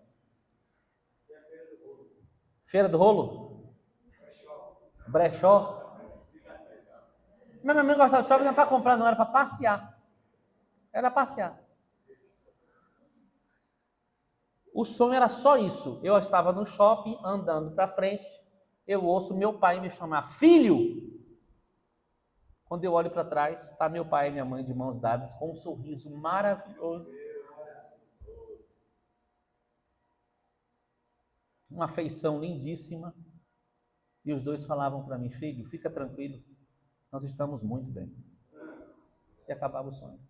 A: Feira do Rolo? Brechó? Mas minha mãe gostava de shopping, não era para comprar, não, era para passear. Era passear. O sonho era só isso. Eu estava no shopping, andando para frente, eu ouço meu pai me chamar, filho! Quando eu olho para trás, está meu pai e minha mãe de mãos dadas, com um sorriso maravilhoso. Uma afeição lindíssima. E os dois falavam para mim, filho, fica tranquilo, nós estamos muito bem. E acabava o sonho.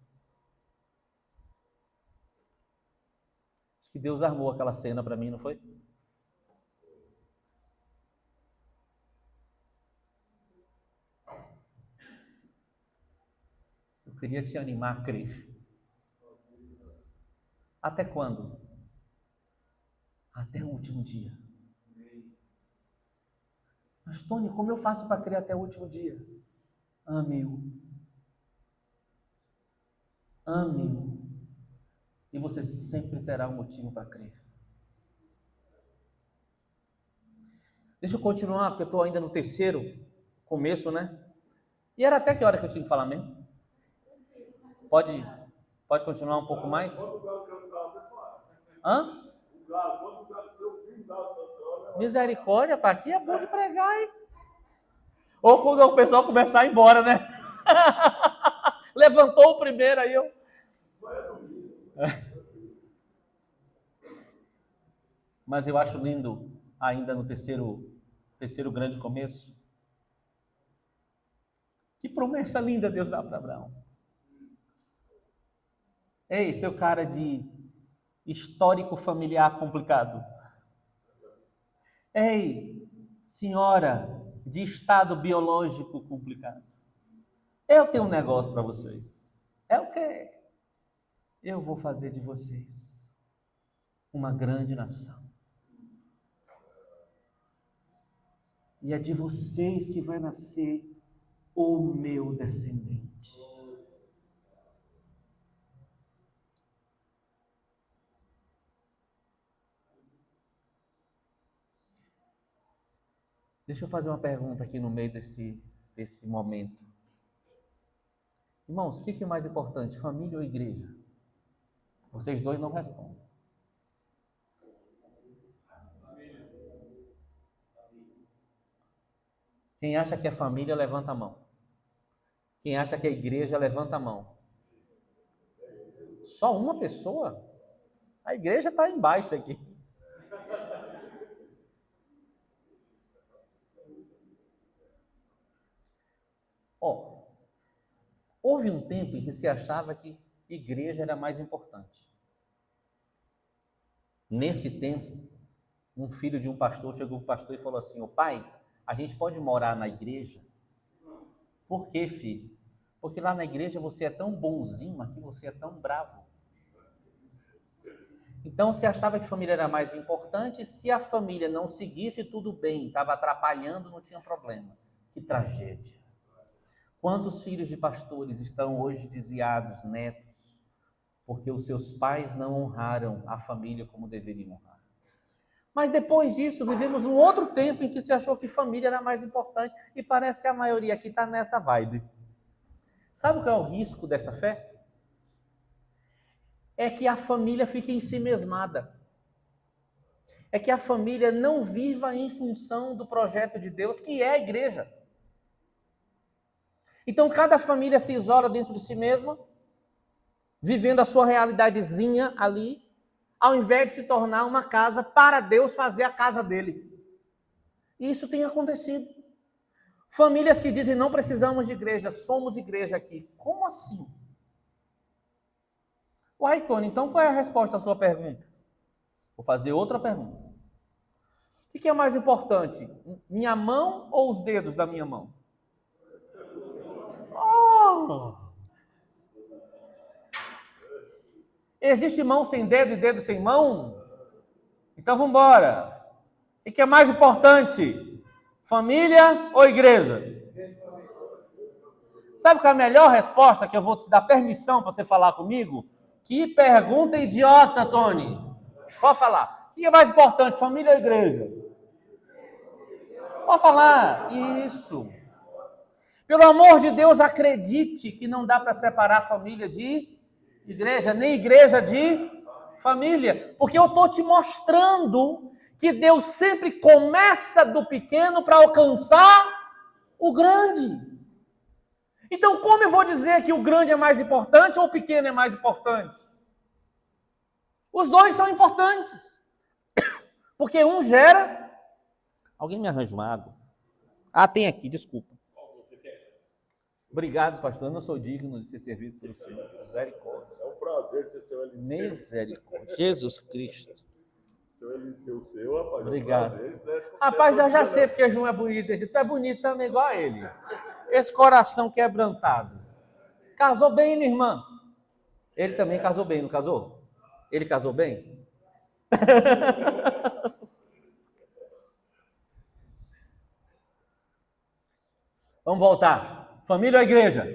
A: Acho que Deus armou aquela cena para mim, não foi? Eu queria te animar a crer. Até quando? Até o último dia. Mas, Tony, como eu faço para crer até o último dia? Ame-o. Ame-o. E você sempre terá um motivo para crer. Deixa eu continuar, porque eu estou ainda no terceiro começo, né? E era até que hora que eu tinha que falar mesmo? Pode continuar um pouco mais? Hã? Misericórdia, para aqui é bom de pregar, hein? Ou quando o pessoal começar a ir embora, né? Levantou o primeiro, aí eu... Mas eu acho lindo, ainda no terceiro grande começo, que promessa linda Deus dá para Abraão. Ei, seu cara de histórico familiar complicado. Ei, senhora de estado biológico complicado. Eu tenho um negócio para vocês. É o quê? Eu vou fazer de vocês uma grande nação. E é de vocês que vai nascer o meu descendente. Deixa eu fazer uma pergunta aqui no meio desse momento. Irmãos, o que é mais importante, família ou igreja? Vocês dois não respondem. Quem acha que é família, levanta a mão. Quem acha que é igreja, levanta a mão. Só uma pessoa? A igreja está embaixo aqui. Houve um tempo em que se achava que igreja era mais importante. Nesse tempo, um filho de um pastor chegou para o pastor e falou assim, ô pai, a gente pode morar na igreja? Por quê, filho? Porque lá na igreja você é tão bonzinho, aqui você é tão bravo. Então, você achava que família era mais importante, se a família não seguisse, tudo bem, estava atrapalhando, não tinha problema. Que tragédia. Quantos filhos de pastores estão hoje desviados, netos, porque os seus pais não honraram a família como deveriam honrar? Mas depois disso, vivemos um outro tempo em que se achou que família era mais importante e parece que a maioria aqui está nessa vibe. Sabe qual é o risco dessa fé? É que a família fique ensimesmada. é que a família não viva em função do projeto de Deus, que é a igreja. Então, cada família se isola dentro de si mesma, vivendo a sua realidadezinha ali, ao invés de se tornar uma casa para Deus fazer a casa dele. E isso tem acontecido. Famílias que dizem, não precisamos de igreja, somos igreja aqui. Como assim? Uai, Tony, então qual é a resposta à sua pergunta? Vou fazer outra pergunta. O que é mais importante? Minha mão ou os dedos da minha mão? Oh! Existe mão sem dedo e dedo sem mão? Então vamos embora. O que é mais importante? Família ou igreja? Sabe qual é a melhor resposta que eu vou te dar permissão para você falar comigo? Que pergunta idiota, Tony. Pode falar. O que é mais importante, família ou igreja? Pode falar. Isso. Pelo amor de Deus, acredite que não dá para separar família de igreja, nem igreja de família. Porque eu estou te mostrando que Deus sempre começa do pequeno para alcançar o grande. Então, como eu vou dizer que o grande é mais importante ou o pequeno é mais importante? Os dois são importantes. Porque um gera... Alguém me arranja uma água? Ah, tem aqui, desculpa. Obrigado, pastor. Eu não sou digno de ser servido pelo Senhor. Misericórdia.
B: É um prazer ser seu Eliseu.
A: Misericórdia. Jesus Cristo.
B: Seu Eliseu, seu, rapaz.
A: Obrigado.
B: É um prazer,
A: Rapaz, eu já sei porque João é bonito. Tu é bonito também, igual a ele. Esse coração quebrantado. Casou bem, minha irmã? Ele também casou bem, não casou? Ele casou bem? Vamos voltar. Família ou igreja?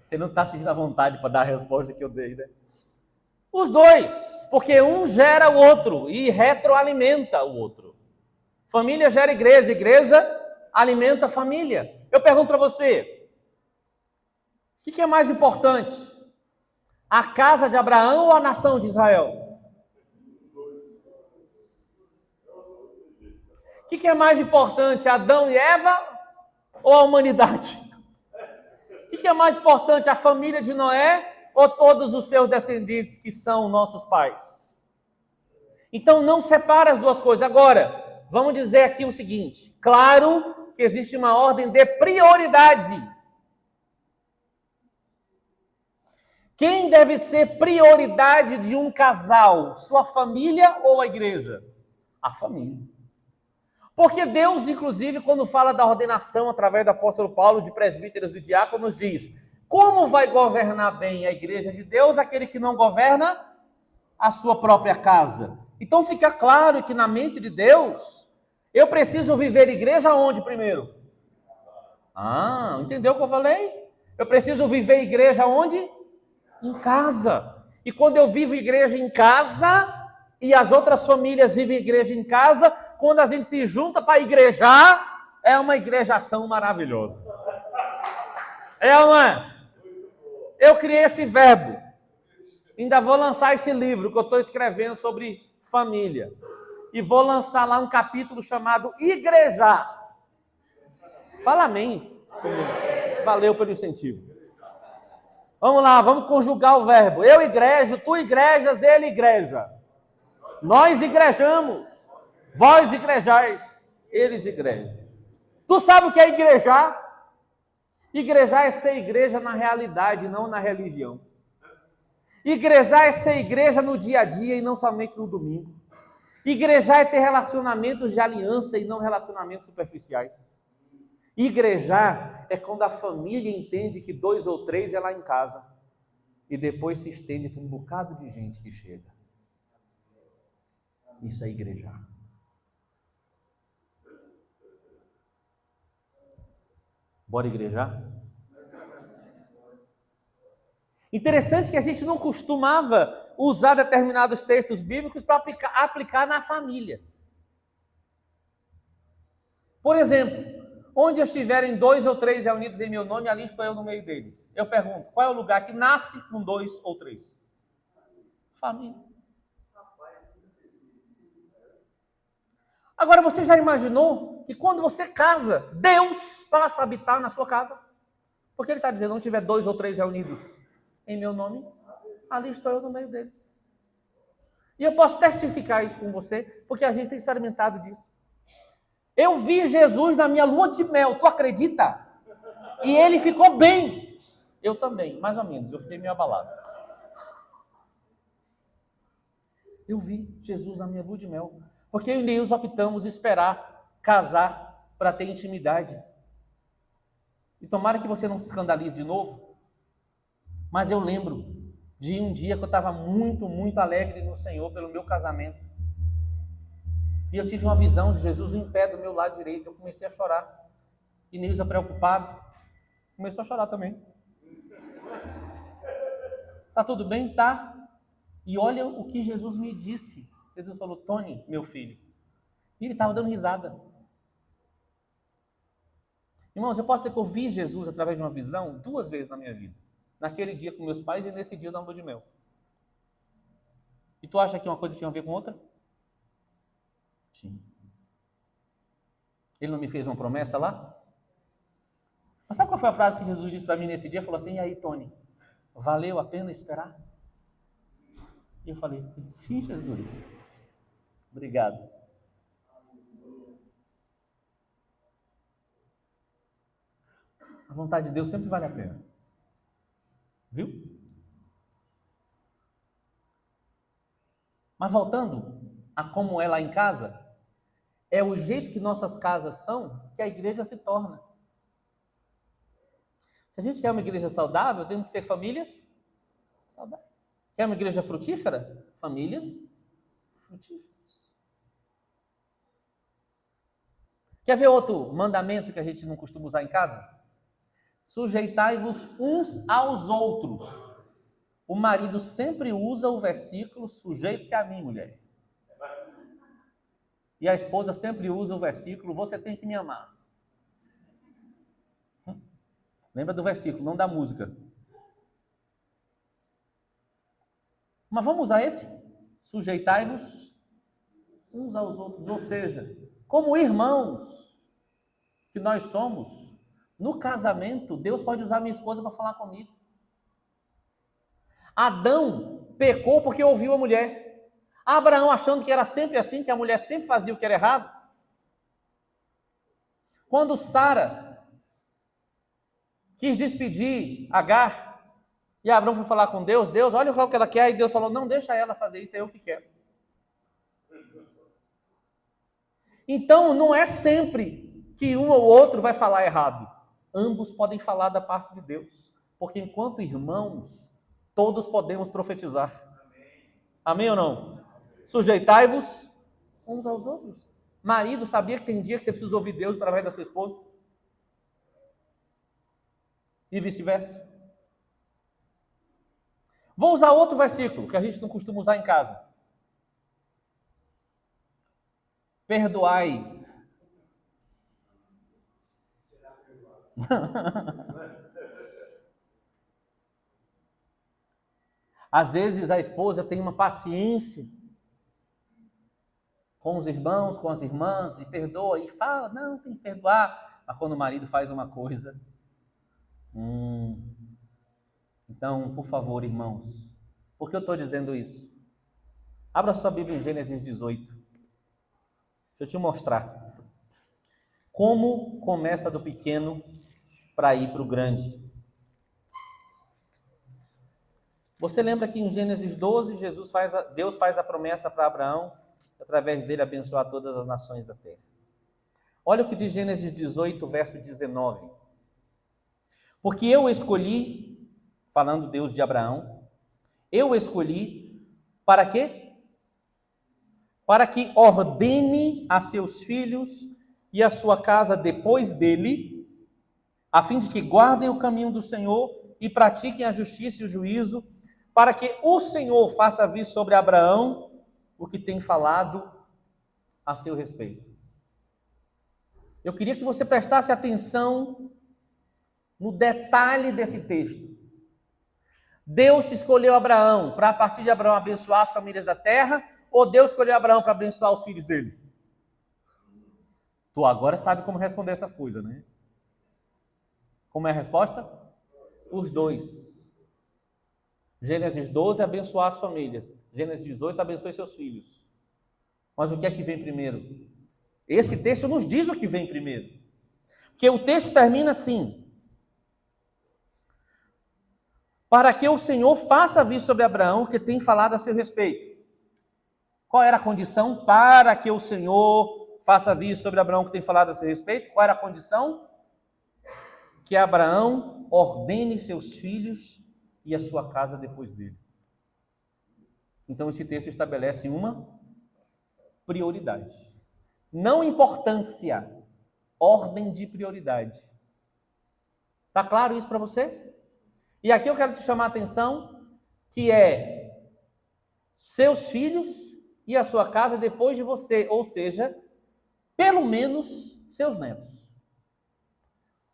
A: Você não está sentindo a vontade para dar a resposta que eu dei, né? Os dois, porque um gera o outro e retroalimenta o outro. Família gera igreja, igreja alimenta a família. Eu pergunto para você, o que é mais importante? A casa de Abraão ou a nação de Israel? O que é mais importante, Adão e Eva ou a humanidade? O que é mais importante, a família de Noé ou todos os seus descendentes que são nossos pais? Então não separa as duas coisas. Agora, vamos dizer aqui o seguinte, claro que existe uma ordem de prioridade. Quem deve ser prioridade de um casal? Sua família ou a igreja? A família. Porque Deus, inclusive, quando fala da ordenação através do apóstolo Paulo de presbíteros e diáconos, diz: como vai governar bem a igreja de Deus aquele que não governa a sua própria casa? Então fica claro que na mente de Deus, eu preciso viver igreja onde primeiro? Ah, entendeu o que eu falei? Eu preciso viver igreja onde? Em casa. E quando eu vivo igreja em casa, e as outras famílias vivem igreja em casa, quando a gente se junta para igrejar, é uma igrejação maravilhosa. É uma... Eu criei esse verbo. Ainda vou lançar esse livro que eu estou escrevendo sobre família. E vou lançar lá um capítulo chamado Igrejar. Fala amém. Valeu pelo incentivo. Vamos lá, vamos conjugar o verbo. Eu igrejo, tu igrejas, ele igreja. Nós igrejamos. Vós igrejais, eles igrejam. Tu sabe o que é igrejar? Igrejar é ser igreja na realidade, não na religião. Igrejar é ser igreja no dia a dia e não somente no domingo. Igrejar é ter relacionamentos de aliança e não relacionamentos superficiais. Igrejar é quando a família entende que 2 ou 3 é lá em casa e depois se estende para um bocado de gente que chega. Isso é igrejar. Bora igrejar? Interessante que a gente não costumava usar determinados textos bíblicos para aplicar na família. Por exemplo, onde estiverem 2 ou 3 reunidos em meu nome, ali estou eu no meio deles. Eu pergunto, qual é o lugar que nasce com 2 ou 3? Família. Agora, você já imaginou que quando você casa, Deus passa a habitar na sua casa? Porque ele está dizendo, onde tiver 2 ou 3 reunidos em meu nome, ali estou eu no meio deles. E eu posso testificar isso com você, porque a gente tem experimentado disso. Eu vi Jesus na minha lua de mel, tu acredita? E ele ficou bem. Eu também, mais ou menos, eu fiquei meio abalado. Eu vi Jesus na minha lua de mel. Porque eu e Neus optamos esperar casar para ter intimidade. E tomara que você não se escandalize de novo. Mas eu lembro de um dia que eu estava muito, muito alegre no Senhor pelo meu casamento. E eu tive uma visão de Jesus em pé do meu lado direito. Eu comecei a chorar. E Neuza, preocupado, começou a chorar também. Tá tudo bem? Tá. E olha o que Jesus me disse. Jesus falou, Tony, meu filho. E ele estava dando risada. Irmãos, eu posso dizer que eu vi Jesus através de uma visão 2 vezes na minha vida. Naquele dia com meus pais e nesse dia da lua de mel. E tu acha que uma coisa tinha a ver com outra? Tinha. Ele não me fez uma promessa lá? Mas sabe qual foi a frase que Jesus disse para mim nesse dia? Falou assim, e aí, Tony, valeu a pena esperar? E eu falei, sim, Jesus. Obrigado. A vontade de Deus sempre vale a pena. Viu? Mas voltando a como é lá em casa, é o jeito que nossas casas são que a igreja se torna. Se a gente quer uma igreja saudável, temos que ter famílias saudáveis. Quer uma igreja frutífera? Famílias frutíferas. Quer ver outro mandamento que a gente não costuma usar em casa? Sujeitai-vos uns aos outros. O marido sempre usa o versículo, sujeite-se a mim, mulher. E a esposa sempre usa o versículo, você tem que me amar. Lembra do versículo, não da música. Mas vamos usar esse? Sujeitai-vos uns aos outros. Ou seja, como irmãos que nós somos, no casamento, Deus pode usar minha esposa para falar comigo. Adão pecou porque ouviu a mulher. Abraão achando que era sempre assim, que a mulher sempre fazia o que era errado. Quando Sara quis despedir Agar, e Abraão foi falar com Deus, Deus, olha o que ela quer, e Deus falou, não, deixa ela fazer isso, é eu que quero. Então, não é sempre que um ou outro vai falar errado. Ambos podem falar da parte de Deus. Porque enquanto irmãos, todos podemos profetizar. Amém ou não? Sujeitai-vos uns aos outros. Marido, sabia que tem dia que você precisa ouvir Deus através da sua esposa? E vice-versa. Vou usar outro versículo que a gente não costuma usar em casa. Perdoai. Às vezes a esposa tem uma paciência com os irmãos, com as irmãs, e perdoa, e fala, não, tem que perdoar. Mas quando o marido faz uma coisa... Então, por favor, irmãos, por que eu estou dizendo isso? Abra sua Bíblia em Gênesis 18. Deixa eu te mostrar como começa do pequeno para ir para o grande. Você lembra que em Gênesis 12, Deus faz a promessa para Abraão, através dele abençoar todas as nações da terra. Olha o que diz Gênesis 18, verso 19. Porque eu escolhi, falando Deus de Abraão, eu escolhi para quê? Para que ordene a seus filhos e a sua casa depois dele, a fim de que guardem o caminho do Senhor e pratiquem a justiça e o juízo, para que o Senhor faça vir sobre Abraão o que tem falado a seu respeito. Eu queria que você prestasse atenção no detalhe desse texto. Deus escolheu Abraão para, a partir de Abraão, abençoar as famílias da terra, ou Deus escolheu Abraão para abençoar os filhos dele? Tu agora sabe como responder essas coisas, né? Como é a resposta? Os dois. Gênesis 12, abençoar as famílias. Gênesis 18, abençoe seus filhos. Mas o que é que vem primeiro? Esse texto nos diz o que vem primeiro. Porque o texto termina assim: para que o Senhor faça vir sobre Abraão o que tem falado a seu respeito. Qual era a condição para que o Senhor faça vir sobre Abraão o que tem falado a seu respeito? Qual era a condição? Que Abraão ordene seus filhos e a sua casa depois dele. Então esse texto estabelece uma prioridade. Não importância, ordem de prioridade. Está claro isso para você? E aqui eu quero te chamar a atenção que é seus filhos e a sua casa depois de você, ou seja, pelo menos seus netos.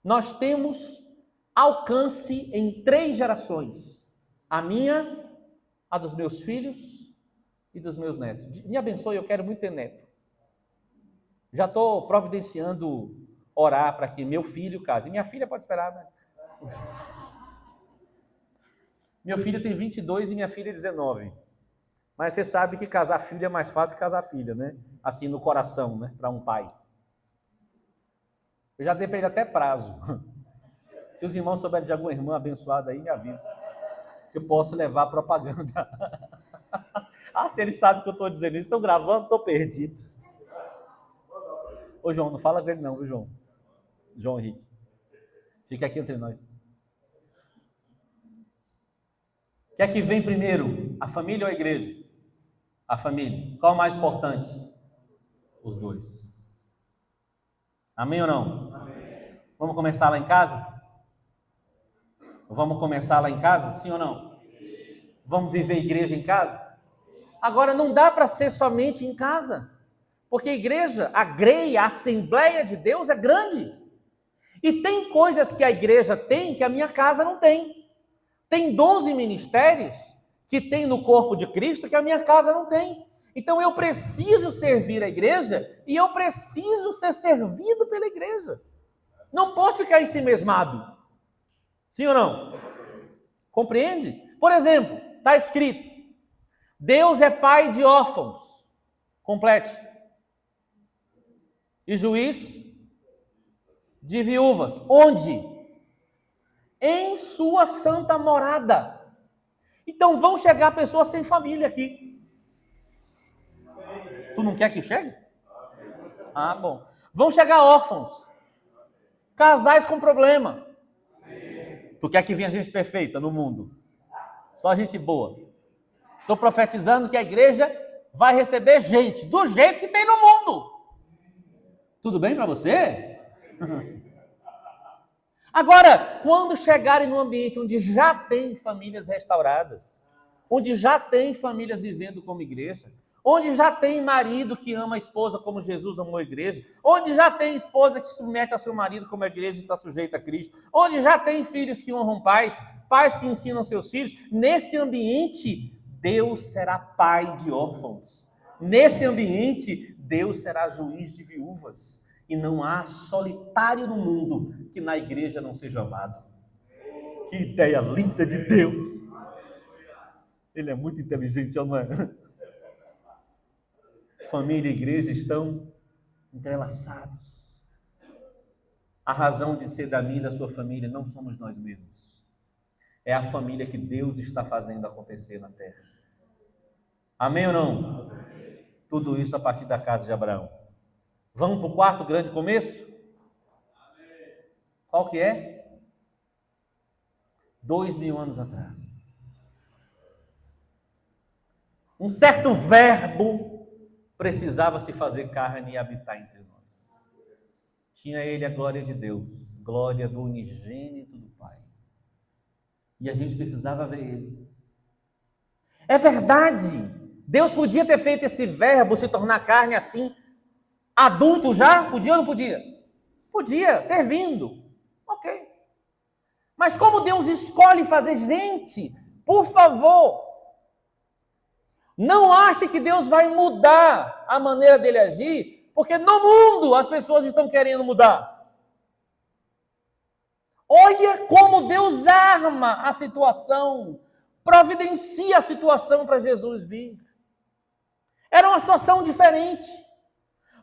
A: Nós temos alcance em 3 gerações. A minha, a dos meus filhos e dos meus netos. Me abençoe, eu quero muito ter neto. Já estou providenciando orar para que meu filho case. Minha filha pode esperar, né? Meu filho tem 22 e minha filha 19. Mas você sabe que casar filho é mais fácil que casar filha, né? Assim, no coração, né? Para um pai. Eu já dei para ele até prazo. Se os irmãos souberem de alguma irmã abençoada aí, me avisa. Que eu posso levar propaganda. Ah, se eles sabem que eu estou dizendo isso, estão gravando, estou perdido. Ô, João, não fala dele não, viu, João? João Henrique. Fica aqui entre nós. O que é que vem primeiro? A família ou a igreja? A família. Qual é o mais importante? Os dois. Amém ou não? Amém. Vamos começar lá em casa? Vamos começar lá em casa? Sim ou não? Sim. Vamos viver igreja em casa? Agora, não dá para ser somente em casa. Porque a igreja, a greia, a Assembleia de Deus é grande. E tem coisas que a igreja tem que a minha casa não tem. Tem 12 ministérios que tem no corpo de Cristo que a minha casa não tem. Então eu preciso servir a igreja e eu preciso ser servido pela igreja. Não posso ficar ensimesmado. Sim ou não? Compreende? Por exemplo, está escrito: Deus é pai de órfãos. Complete. E juiz de viúvas. Onde? Em sua santa morada. Então vão chegar pessoas sem família aqui. Tu não quer que chegue? Ah, bom. Vão chegar órfãos. Casais com problema. Tu quer que venha gente perfeita no mundo? Só gente boa. Estou profetizando que a igreja vai receber gente do jeito que tem no mundo. Tudo bem para você? Agora, quando chegarem num ambiente onde já tem famílias restauradas, onde já tem famílias vivendo como igreja, onde já tem marido que ama a esposa como Jesus amou a igreja, onde já tem esposa que se submete ao seu marido como a igreja está sujeita a Cristo, onde já tem filhos que honram pais, pais que ensinam seus filhos, nesse ambiente, Deus será pai de órfãos. Nesse ambiente, Deus será juiz de viúvas. E não há solitário no mundo que na igreja não seja amado. Que ideia linda de Deus! Ele é muito inteligente, não é? Família e igreja estão entrelaçados. A razão de ser da minha e da sua família não somos nós mesmos. É a família que Deus está fazendo acontecer na terra. Amém ou não? Amém. Tudo isso a partir da casa de Abraão. Vamos para o quarto grande começo? Amém. Qual que é? 2000 anos atrás. Um certo verbo precisava se fazer carne e habitar entre nós. Tinha ele a glória de Deus, glória do unigênito do Pai. E a gente precisava ver ele. É verdade, Deus podia ter feito esse verbo se tornar carne assim, adulto já? Podia ou não podia? Podia ter vindo. Ok. Mas como Deus escolhe fazer gente, por favor, não ache que Deus vai mudar a maneira dele agir Porque no mundo as pessoas estão querendo mudar. Olha como Deus arma a situação, providencia a situação para Jesus vir. Era uma situação diferente,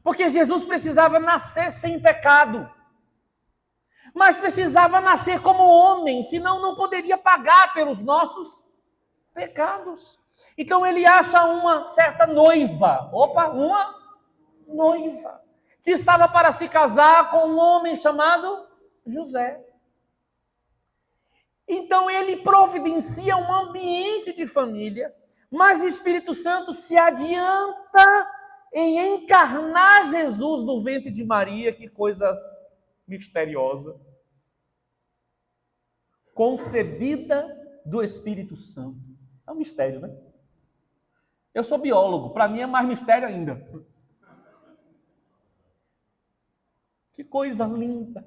A: porque Jesus precisava nascer sem pecado, mas precisava nascer como homem, senão não poderia pagar pelos nossos pecados. Então ele acha uma certa noiva, uma noiva, que estava para se casar com um homem chamado José. Então ele providencia um ambiente de família, mas o Espírito Santo se adianta em encarnar Jesus no ventre de Maria, que coisa misteriosa. Concebida do Espírito Santo. É um mistério, né? Eu sou biólogo, para mim é mais mistério ainda. Que coisa linda!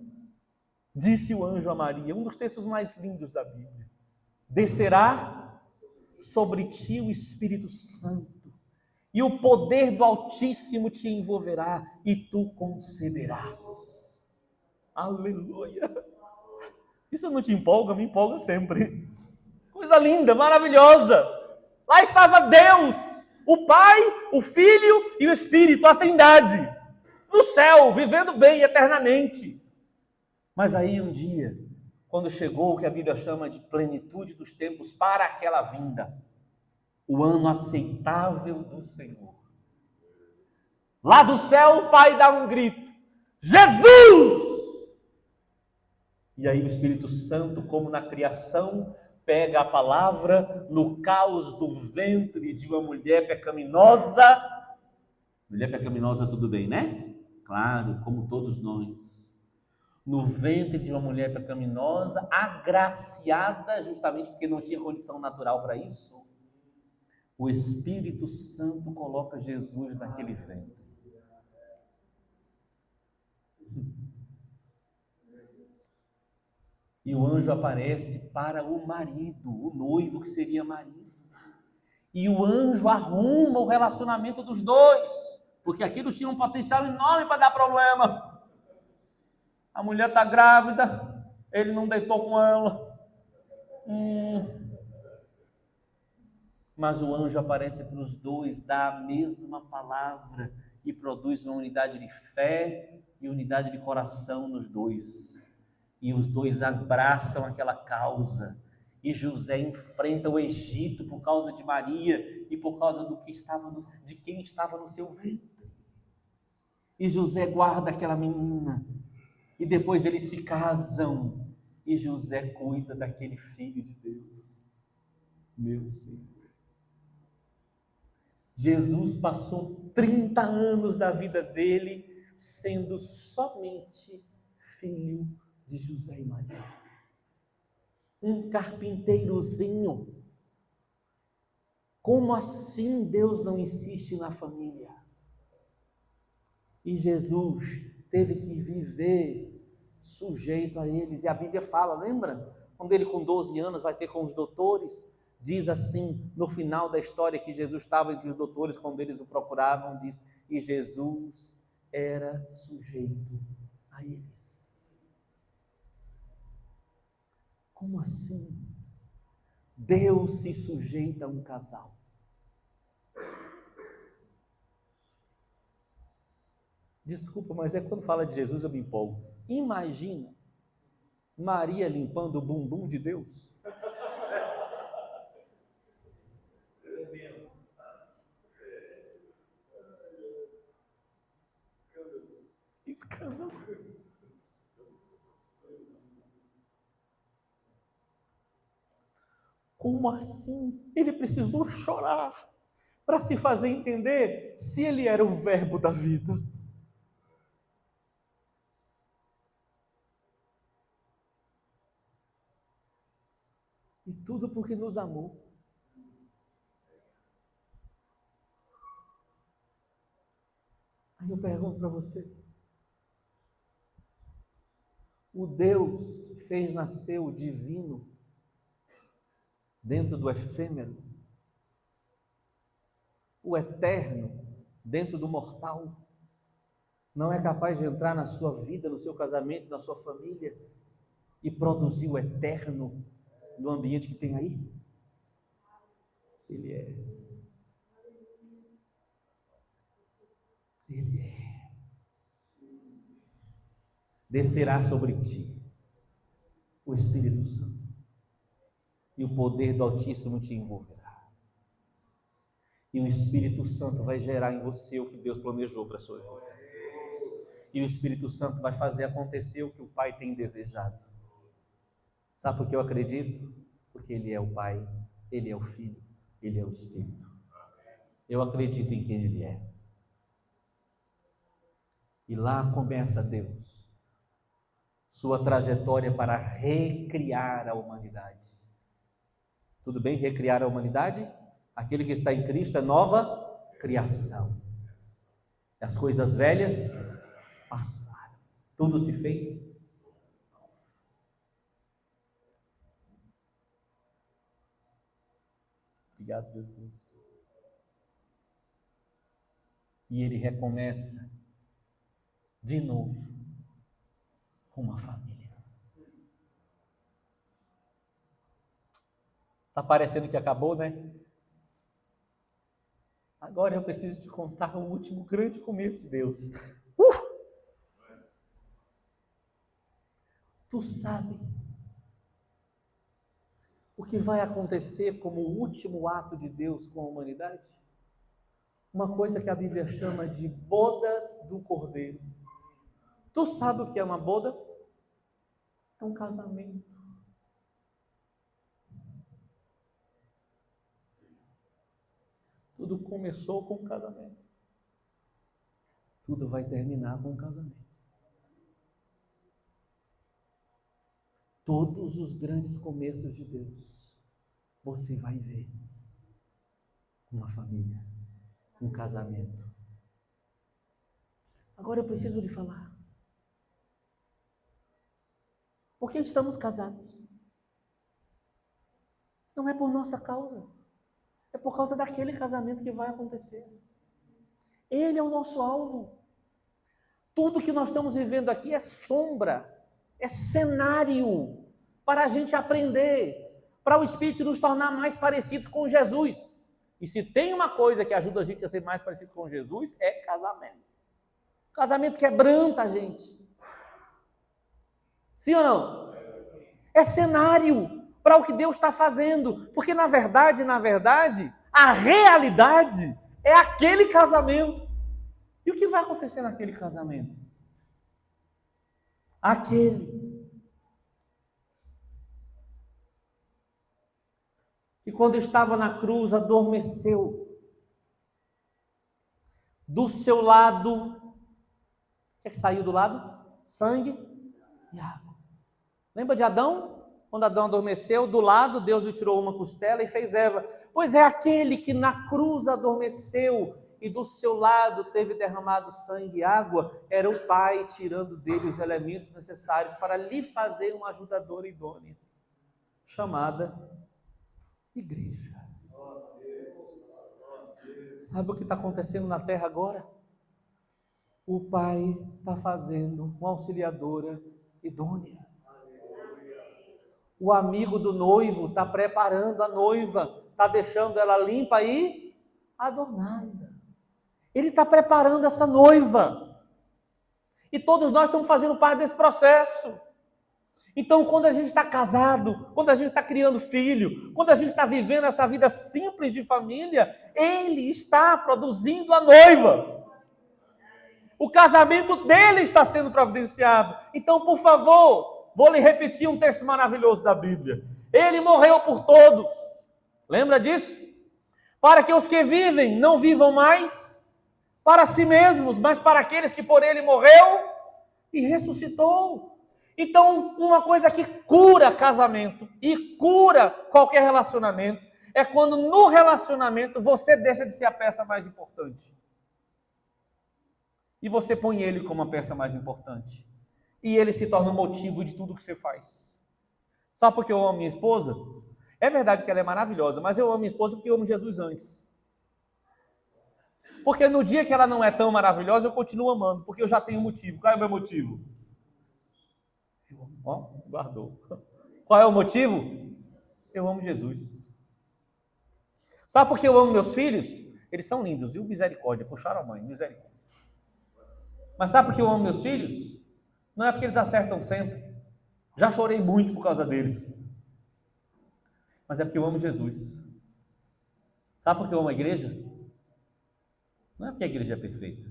A: Disse o anjo a Maria, um dos textos mais lindos da Bíblia. Descerá sobre ti o Espírito Santo, e o poder do Altíssimo te envolverá, e tu conceberás. Aleluia! Isso não te empolga? Me empolga sempre. Coisa linda, maravilhosa. Lá estava Deus, o Pai, o Filho e o Espírito, a Trindade, no céu, vivendo bem eternamente. Mas aí um dia, quando chegou o que a Bíblia chama de plenitude dos tempos para aquela vinda, o ano aceitável do Senhor, lá do céu o Pai dá um grito: Jesus! E aí o Espírito Santo, como na criação, pega a palavra no caos do ventre de uma mulher pecaminosa. Mulher pecaminosa, tudo bem, né? Claro, como todos nós. No ventre de uma mulher pecaminosa, agraciada, justamente porque não tinha condição natural para isso, o Espírito Santo coloca Jesus naquele ventre. E o anjo aparece para o marido, o noivo que seria marido. E o anjo arruma o relacionamento dos dois, porque aquilo tinha um potencial enorme para dar problema. A mulher está grávida, ele não deitou com ela. Mas o anjo aparece para os dois, dá a mesma palavra e produz uma unidade de fé e unidade de coração nos dois. E os dois abraçam aquela causa. E José enfrenta o Egito por causa de Maria e por causa de quem estava no seu ventre. E José guarda aquela menina. E depois eles se casam. E José cuida daquele filho de Deus. Meu Senhor. Jesus passou 30 anos da vida dele sendo somente filho de José e Maria. Um carpinteirozinho. Como assim Deus não insiste na família? E Jesus teve que viver sujeito a eles. E a Bíblia fala, lembra? Quando ele com 12 anos vai ter com os doutores, diz assim, no final da história, que Jesus estava entre os doutores, quando eles o procuravam, diz, e Jesus era sujeito a eles. Como assim? Deus se sujeita a um casal. Desculpa, mas é quando fala de Jesus eu me empolgo. Imagina Maria limpando o bumbum de Deus. Escândalo. Como assim? Ele precisou chorar para se fazer entender se ele era o verbo da vida. E tudo porque nos amou. Aí eu pergunto para você, o Deus que fez nascer o divino dentro do efêmero, o eterno dentro do mortal, não é capaz de entrar na sua vida, no seu casamento, na sua família e produzir o eterno no ambiente que tem aí? Ele é. Ele é. Descerá sobre ti o Espírito Santo e o poder do Altíssimo te envolverá. E o Espírito Santo vai gerar em você o que Deus planejou para a sua vida. E o Espírito Santo vai fazer acontecer o que o Pai tem desejado. Sabe por que eu acredito? Porque Ele é o Pai, Ele é o Filho, Ele é o Espírito. Eu acredito em quem Ele é. E lá começa Deus, sua trajetória para recriar a humanidade. Tudo bem? Recriar a humanidade? Aquele que está em Cristo é nova criação. As coisas velhas passaram. Tudo se fez novo. Obrigado, Jesus. E Ele recomeça de novo uma família. Está parecendo que acabou, né? Agora eu preciso te contar o último grande começo de Deus. Tu sabe o que vai acontecer como o último ato de Deus com a humanidade? Uma coisa que a Bíblia chama de bodas do Cordeiro. Tu sabe o que é uma boda? É um casamento. Tudo começou com um casamento. Tudo vai terminar com um casamento. Todos os grandes começos de Deus, você vai ver uma família, um casamento. Agora eu preciso lhe falar. Por que estamos casados? Não é por nossa causa. É por causa daquele casamento que vai acontecer. Ele é o nosso alvo. Tudo que nós estamos vivendo aqui é sombra, é cenário para a gente aprender, para o Espírito nos tornar mais parecidos com Jesus. E se tem uma coisa que ajuda a gente a ser mais parecido com Jesus, é casamento. Casamento quebranta a gente. Sim ou não? É cenário para o que Deus está fazendo, porque na verdade, a realidade é aquele casamento. E o que vai acontecer naquele casamento? Aquele que quando estava na cruz adormeceu. Do seu lado, o que é que saiu do lado? Sangue e água. Lembra de Adão? Quando Adão adormeceu, do lado Deus lhe tirou uma costela e fez Eva. Pois é aquele que na cruz adormeceu e do seu lado teve derramado sangue e água, era o Pai tirando dele os elementos necessários para lhe fazer uma ajudadora idônea, chamada igreja. Sabe o que está acontecendo na terra agora? O Pai está fazendo uma auxiliadora idônea. O amigo do noivo está preparando a noiva, está deixando ela limpa e adornada. Ele está preparando essa noiva. E todos nós estamos fazendo parte desse processo. Então, quando a gente está casado, quando a gente está criando filho, quando a gente está vivendo essa vida simples de família, Ele está produzindo a noiva. O casamento dele está sendo providenciado. Então, por favor, vou lhe repetir um texto maravilhoso da Bíblia. Ele morreu por todos. Lembra disso? Para que os que vivem não vivam mais para si mesmos, mas para aqueles que por ele morreu e ressuscitou. Então, uma coisa que cura casamento e cura qualquer relacionamento é quando no relacionamento você deixa de ser a peça mais importante. E você põe ele como a peça mais importante. E ele se torna o motivo de tudo que você faz. Sabe por que eu amo minha esposa? É verdade que ela é maravilhosa, mas eu amo minha esposa porque eu amo Jesus antes. Porque no dia que ela não é tão maravilhosa, eu continuo amando, porque eu já tenho motivo. Qual é o meu motivo? Ó, guardou. Qual é o motivo? Eu amo Jesus. Sabe por que eu amo meus filhos? Eles são lindos, viu? Misericórdia. Puxaram a mãe, misericórdia. Mas sabe por que eu amo meus filhos? Não é porque eles acertam sempre. Já chorei muito por causa deles. Mas é porque eu amo Jesus. Sabe por que eu amo a igreja? Não é porque a igreja é perfeita.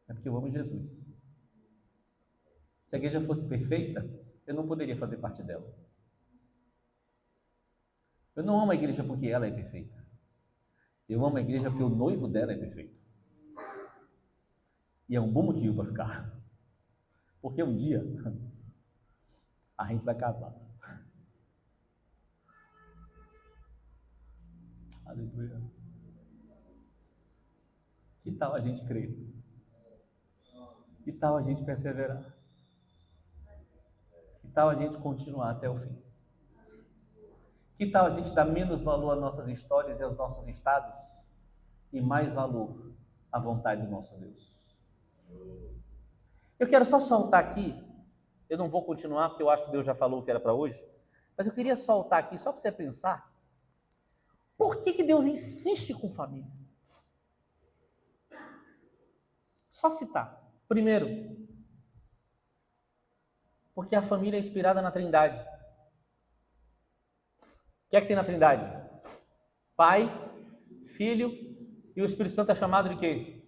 A: É porque eu amo Jesus. Se a igreja fosse perfeita, eu não poderia fazer parte dela. Eu não amo a igreja porque ela é perfeita. Eu amo a igreja porque o noivo dela é perfeito. E é um bom motivo para ficar. Porque um dia a gente vai casar. Aleluia. Que tal a gente crer? Que tal a gente perseverar? Que tal a gente continuar até o fim? Que tal a gente dar menos valor às nossas histórias e aos nossos estados e mais valor à vontade do nosso Deus? Eu quero só soltar aqui, eu não vou continuar porque eu acho que Deus já falou o que era para hoje, mas eu queria soltar aqui só para você pensar, por que Deus insiste com família? Só citar. Primeiro, porque a família é inspirada na Trindade. O que é que tem na Trindade? Pai, Filho e o Espírito Santo é chamado de quê?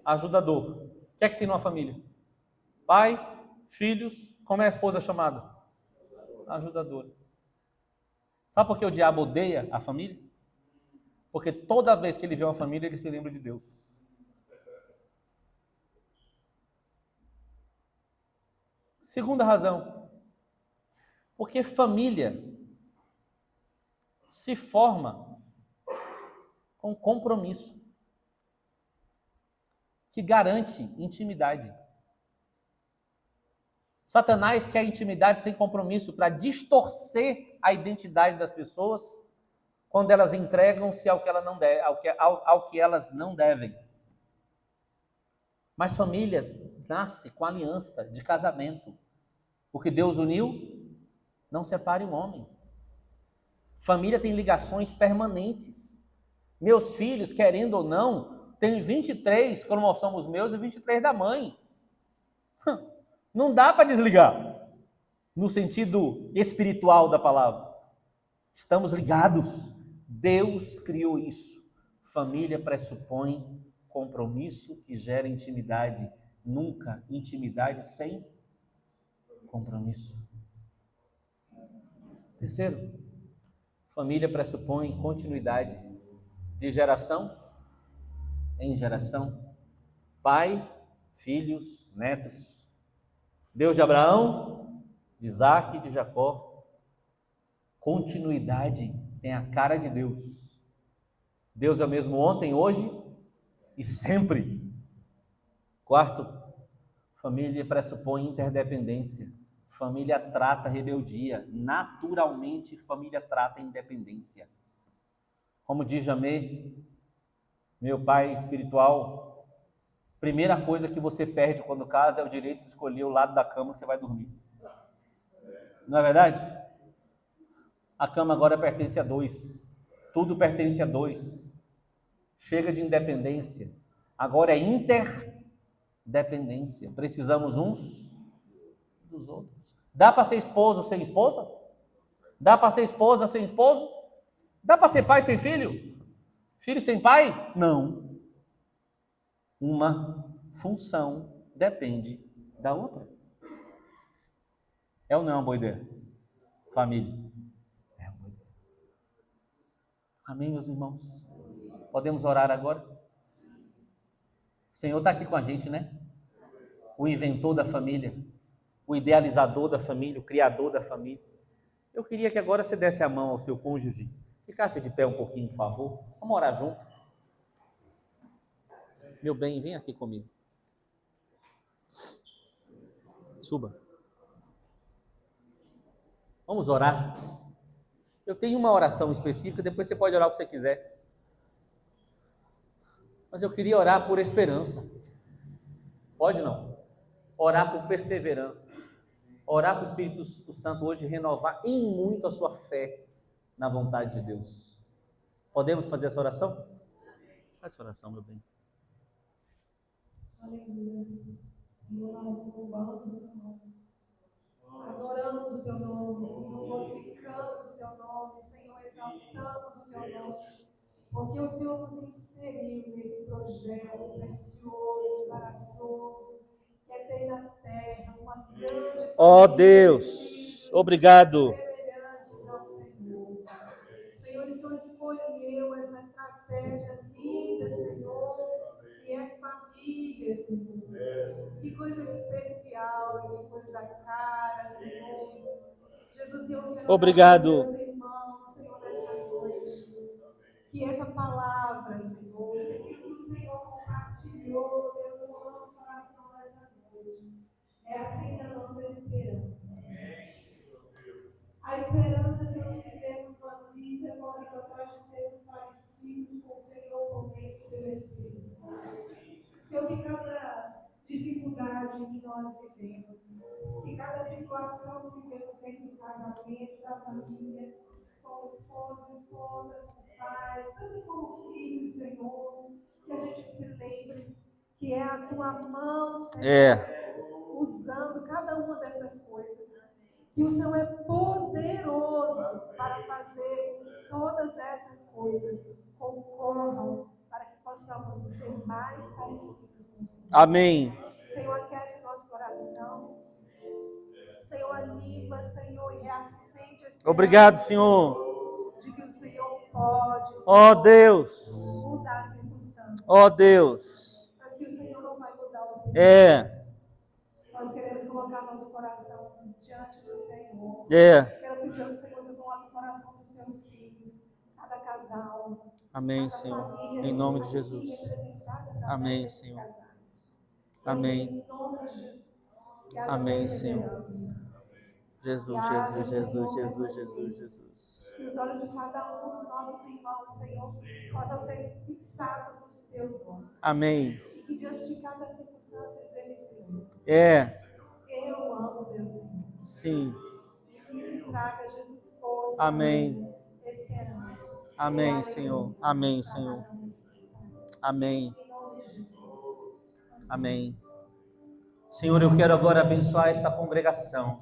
A: Ajudador. O que é que tem numa família? Pai, filhos, como é a esposa chamada? Ajudadora. Sabe por que o diabo odeia a família? Porque toda vez que ele vê uma família, ele se lembra de Deus. Segunda razão, porque família se forma com compromisso, que garante intimidade. Satanás quer intimidade sem compromisso para distorcer a identidade das pessoas quando elas entregam-se ao que elas não devem. Mas família nasce com aliança de casamento. Porque Deus uniu, não separe o homem. Família tem ligações permanentes. Meus filhos, querendo ou não, têm 23 cromossomos meus e 23 da mãe. Não dá para desligar, no sentido espiritual da palavra. Estamos ligados. Deus criou isso. Família pressupõe compromisso que gera intimidade. Nunca intimidade sem compromisso. Terceiro, família pressupõe continuidade de geração em geração. Pai, filhos, netos. Deus de Abraão, de Isaac e de Jacó. Continuidade tem a cara de Deus. Deus é o mesmo ontem, hoje e sempre. Quarto, família pressupõe interdependência. Família trata rebeldia. Naturalmente, família trata independência. Como diz Jamê, meu pai espiritual, primeira coisa que você perde quando casa é o direito de escolher o lado da cama que você vai dormir. Não é verdade? A cama agora pertence a dois. Tudo pertence a dois. Chega de independência. Agora é interdependência. Precisamos uns dos outros. Dá para ser esposo sem esposa? Dá para ser esposa sem esposo? Dá para ser pai sem filho? Filho sem pai? Não. Uma função depende da outra. É ou não é uma boa ideia? Família. É uma boa ideia. Amém, meus irmãos? Podemos orar agora? O Senhor está aqui com a gente, né? O inventor da família, o idealizador da família, o criador da família. Eu queria que agora você desse a mão ao seu cônjuge. Ficasse de pé um pouquinho, por favor. Vamos orar junto. Meu bem, vem aqui comigo. Suba. Vamos orar. Eu tenho uma oração específica, depois você pode orar o que você quiser. Mas eu queria orar por esperança. Pode não? Orar por perseverança. Orar para o Espírito Santo hoje renovar em muito a sua fé na vontade de Deus. Podemos fazer essa oração? Faz essa oração, meu bem.
C: Aleluia. Senhor, nós louvamos o teu nome. Adoramos o teu nome, Senhor. Glorificamos o teu nome, Senhor. Exaltamos o teu nome. Porque o Senhor nos inseriu nesse projeto precioso, maravilhoso, que é ter na terra uma grande
A: Ó Deus, obrigado.
C: semelhantes ao Senhor. Senhor, o Senhor escolheu essa estratégia linda, Senhor, que é família, Senhor. Que coisa especial, que coisa cara, Senhor. Jesus, eu quero
A: Obrigado.
C: aos meus irmãos, Senhor, nessa noite. Que essa palavra, Senhor, que o Senhor compartilhou, Deus, com o nosso coração nessa noite, é assim a nossa esperança. A esperança, Senhor, de termos uma vida correndo atrás de sermos parecidos com o Senhor por meio do teu Espírito Santo. Senhor, que cada dificuldade que nós vivemos, que cada situação que vivemos dentro do casamento, da família, como esposa, como pais, também como filhos, Senhor, que a gente se lembre que é a tua mão, Senhor, usando cada uma dessas coisas. Que o Senhor é poderoso para fazer com que todas essas coisas concorram para que possamos ser mais parecidos com o Senhor.
A: Amém.
C: Senhor, aquece o nosso coração. Senhor, anima, Senhor, e reacende esse
A: Obrigado, Senhor.
C: de que o Senhor pode, Senhor,
A: Ó Deus.
C: mudar as circunstâncias.
A: Ó Deus.
C: Mas que o Senhor não vai mudar os pensamentos.
A: É.
C: Nós queremos colocar nosso coração diante do Senhor.
A: É.
C: Quero pedir ao Senhor que coloque o coração dos teus filhos, cada casal.
A: Amém,
C: cada
A: Senhor.
C: família,
A: Em nome de
C: Senhor,
A: Jesus.
C: aqui representada através
A: Amém,
C: desses
A: Senhor.
C: casais.
A: Amém.
C: Em nome de Jesus. Que haja
A: Amém, Senhor.
C: perseverança.
A: Jesus, Jesus, Jesus, Jesus, Jesus, Jesus.
C: Que os olhos de cada um dos nossos irmãos, Senhor, possam ser fixados nos teus olhos.
A: Amém.
C: E que diante de cada circunstância eles Senhor,
A: É.
C: eu amo Deus, Senhor.
A: Sim.
C: Que isso traga, Jesus, força.
A: Amém.
C: Esperança.
A: Amém, Senhor. Amém, Senhor. Amém.
C: Em nome de Jesus.
A: Amém. Senhor, eu quero agora abençoar esta congregação.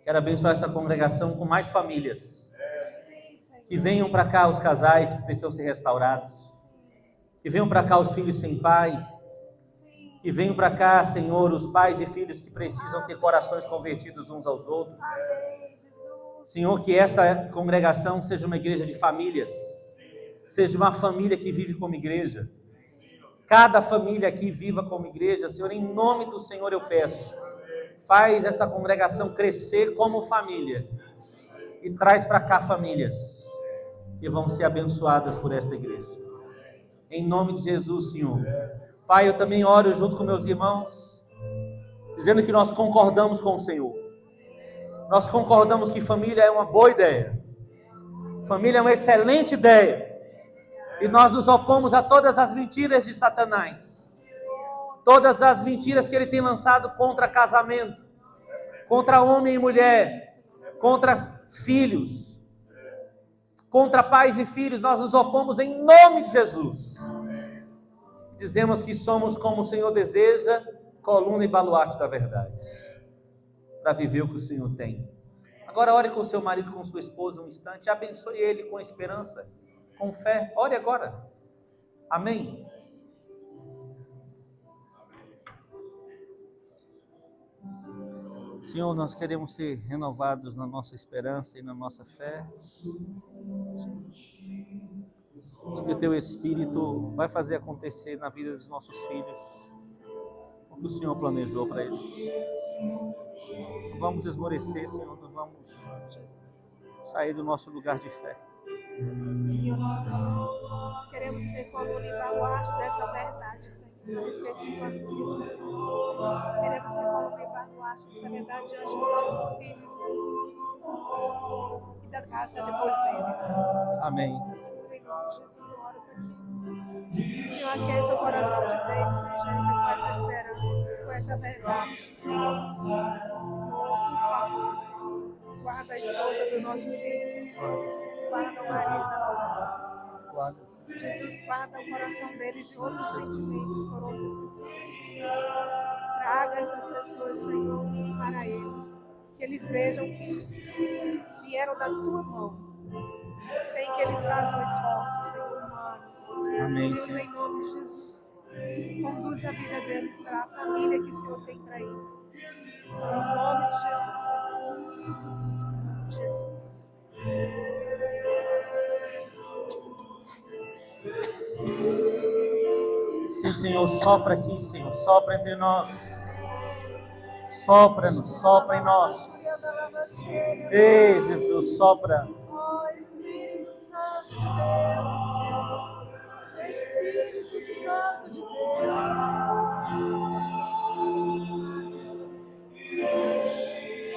A: Quero abençoar essa congregação com mais famílias.
C: Sim, Senhor.
A: Que venham para cá os casais que precisam ser restaurados. Que venham para cá os filhos sem pai.
C: Sim.
A: Que venham para cá, Senhor, os pais e filhos que precisam ter corações convertidos uns aos outros.
C: Amém, Jesus.
A: Senhor, que esta congregação seja uma igreja de famílias. Seja uma família que vive como igreja. Cada família aqui viva como igreja. Senhor, em nome do Senhor eu peço. Faz esta congregação crescer como família. E traz para cá famílias que vão ser abençoadas por esta igreja. Em nome de Jesus, Senhor. Pai, eu também oro junto com meus irmãos, dizendo que nós concordamos com o Senhor. Nós concordamos que família é uma boa ideia. Família é uma excelente ideia. E nós nos opomos a todas as mentiras de Satanás. Todas as mentiras que ele tem lançado contra casamento, contra homem e mulher, contra filhos, contra pais e filhos, nós nos opomos em nome de Jesus. Dizemos que somos como o Senhor deseja, coluna e baluarte da verdade, para viver o que o Senhor tem. Agora ore com o seu marido, com sua esposa um instante, abençoe ele com esperança, com fé. Ore agora. Amém. Senhor, nós queremos ser renovados na nossa esperança e na nossa fé. De que o Teu Espírito vai fazer acontecer na vida dos nossos filhos o que o Senhor planejou para eles. Não vamos esmorecer, Senhor, não vamos sair do nosso lugar de fé.
C: Senhor, nós queremos ser coluna e baluarte dessa verdade, Senhor. A respeito de família, Senhor. Queremos ser coluna e baluarte dessa verdade diante dos nossos filhos e da casa depois deles, Senhor.
A: Amém.
C: Senhor, em nome de Jesus, eu oro por ti. aqueça o coração de Deus e gente com essa esperança, com essa verdade. Senhor, por favor, guarda a esposa do nosso filho, guarda o marido da nossa filha. Jesus, guarda o coração deles de outros sentimentos por outras pessoas. Traga essas pessoas, Senhor, para eles. Que eles vejam que vieram da tua mão, sem que eles façam esforços, Senhor, humanos.
A: Amém,
C: Deus,
A: Senhor.
C: em nome de Jesus, conduz a vida deles para a família que o Senhor tem para eles. Em nome de Jesus, Senhor. Jesus.
A: Sim, Senhor, sopra aqui, Senhor, sopra entre nós. Sopra-nos, sopra em nós. Ei, Jesus, sopra.
C: Ó Espírito Santo de Deus, Espírito Santo de Deus,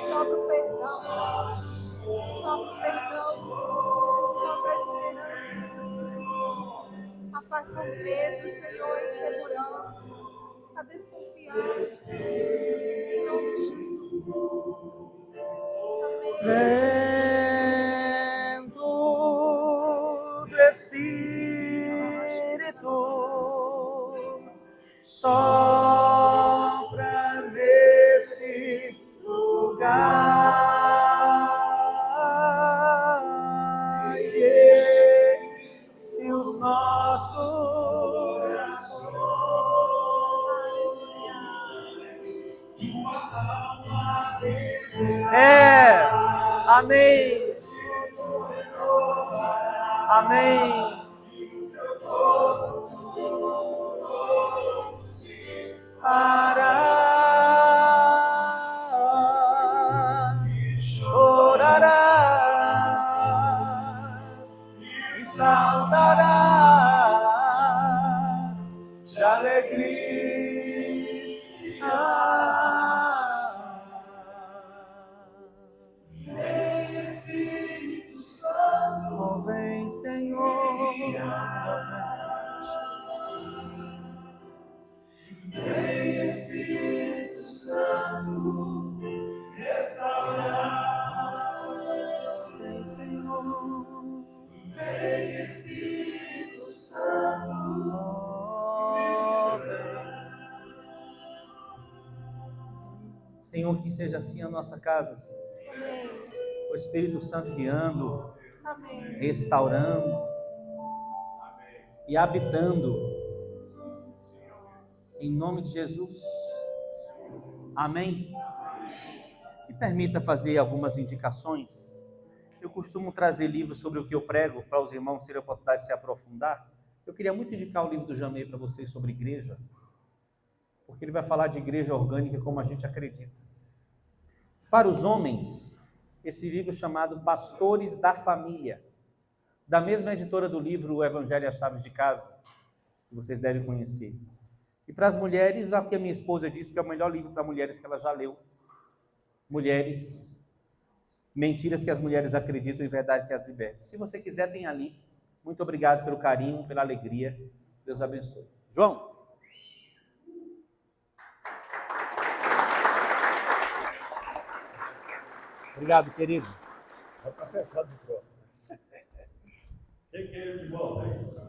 C: sopra o perdão, sopra o perdão, sopra a esperança, afasta o medo, Senhor, a insegurança, a desconfiança, em nome de Jesus.
A: Vento do Espírito sopra nesse lugar e enche os nossos amém, amém. Chorarás e saltarás de alegria. Vem, Espírito Santo, oh, vem, Senhor. Vem, Espírito Santo, restaurar. Vem, Senhor. Vem, Espírito Santo, oh, vem. Senhor, que seja assim a nossa casa, Senhor.
C: Amém.
A: O Espírito Santo guiando,
C: Amém.
A: restaurando e habitando. Em nome de Jesus. Amém? Me permita fazer algumas indicações. Eu costumo trazer livros sobre o que eu prego para os irmãos terem a oportunidade de se aprofundar. Eu queria muito indicar o livro do Jamei para vocês sobre igreja, porque ele vai falar de igreja orgânica como a gente acredita. Para os homens, esse livro chamado Pastores da Família, da mesma editora do livro O Evangelho às Chaves de Casa, que vocês devem conhecer. E para as mulheres, o que a minha esposa disse que é o melhor livro para mulheres que ela já leu. Mulheres, mentiras que as mulheres acreditam e verdade que as libertam. Se você quiser, tem ali. Muito obrigado pelo carinho, pela alegria. Deus abençoe. João. Obrigado, querido.
B: Vai para fechar do próximo. Quem quer ir de volta aí?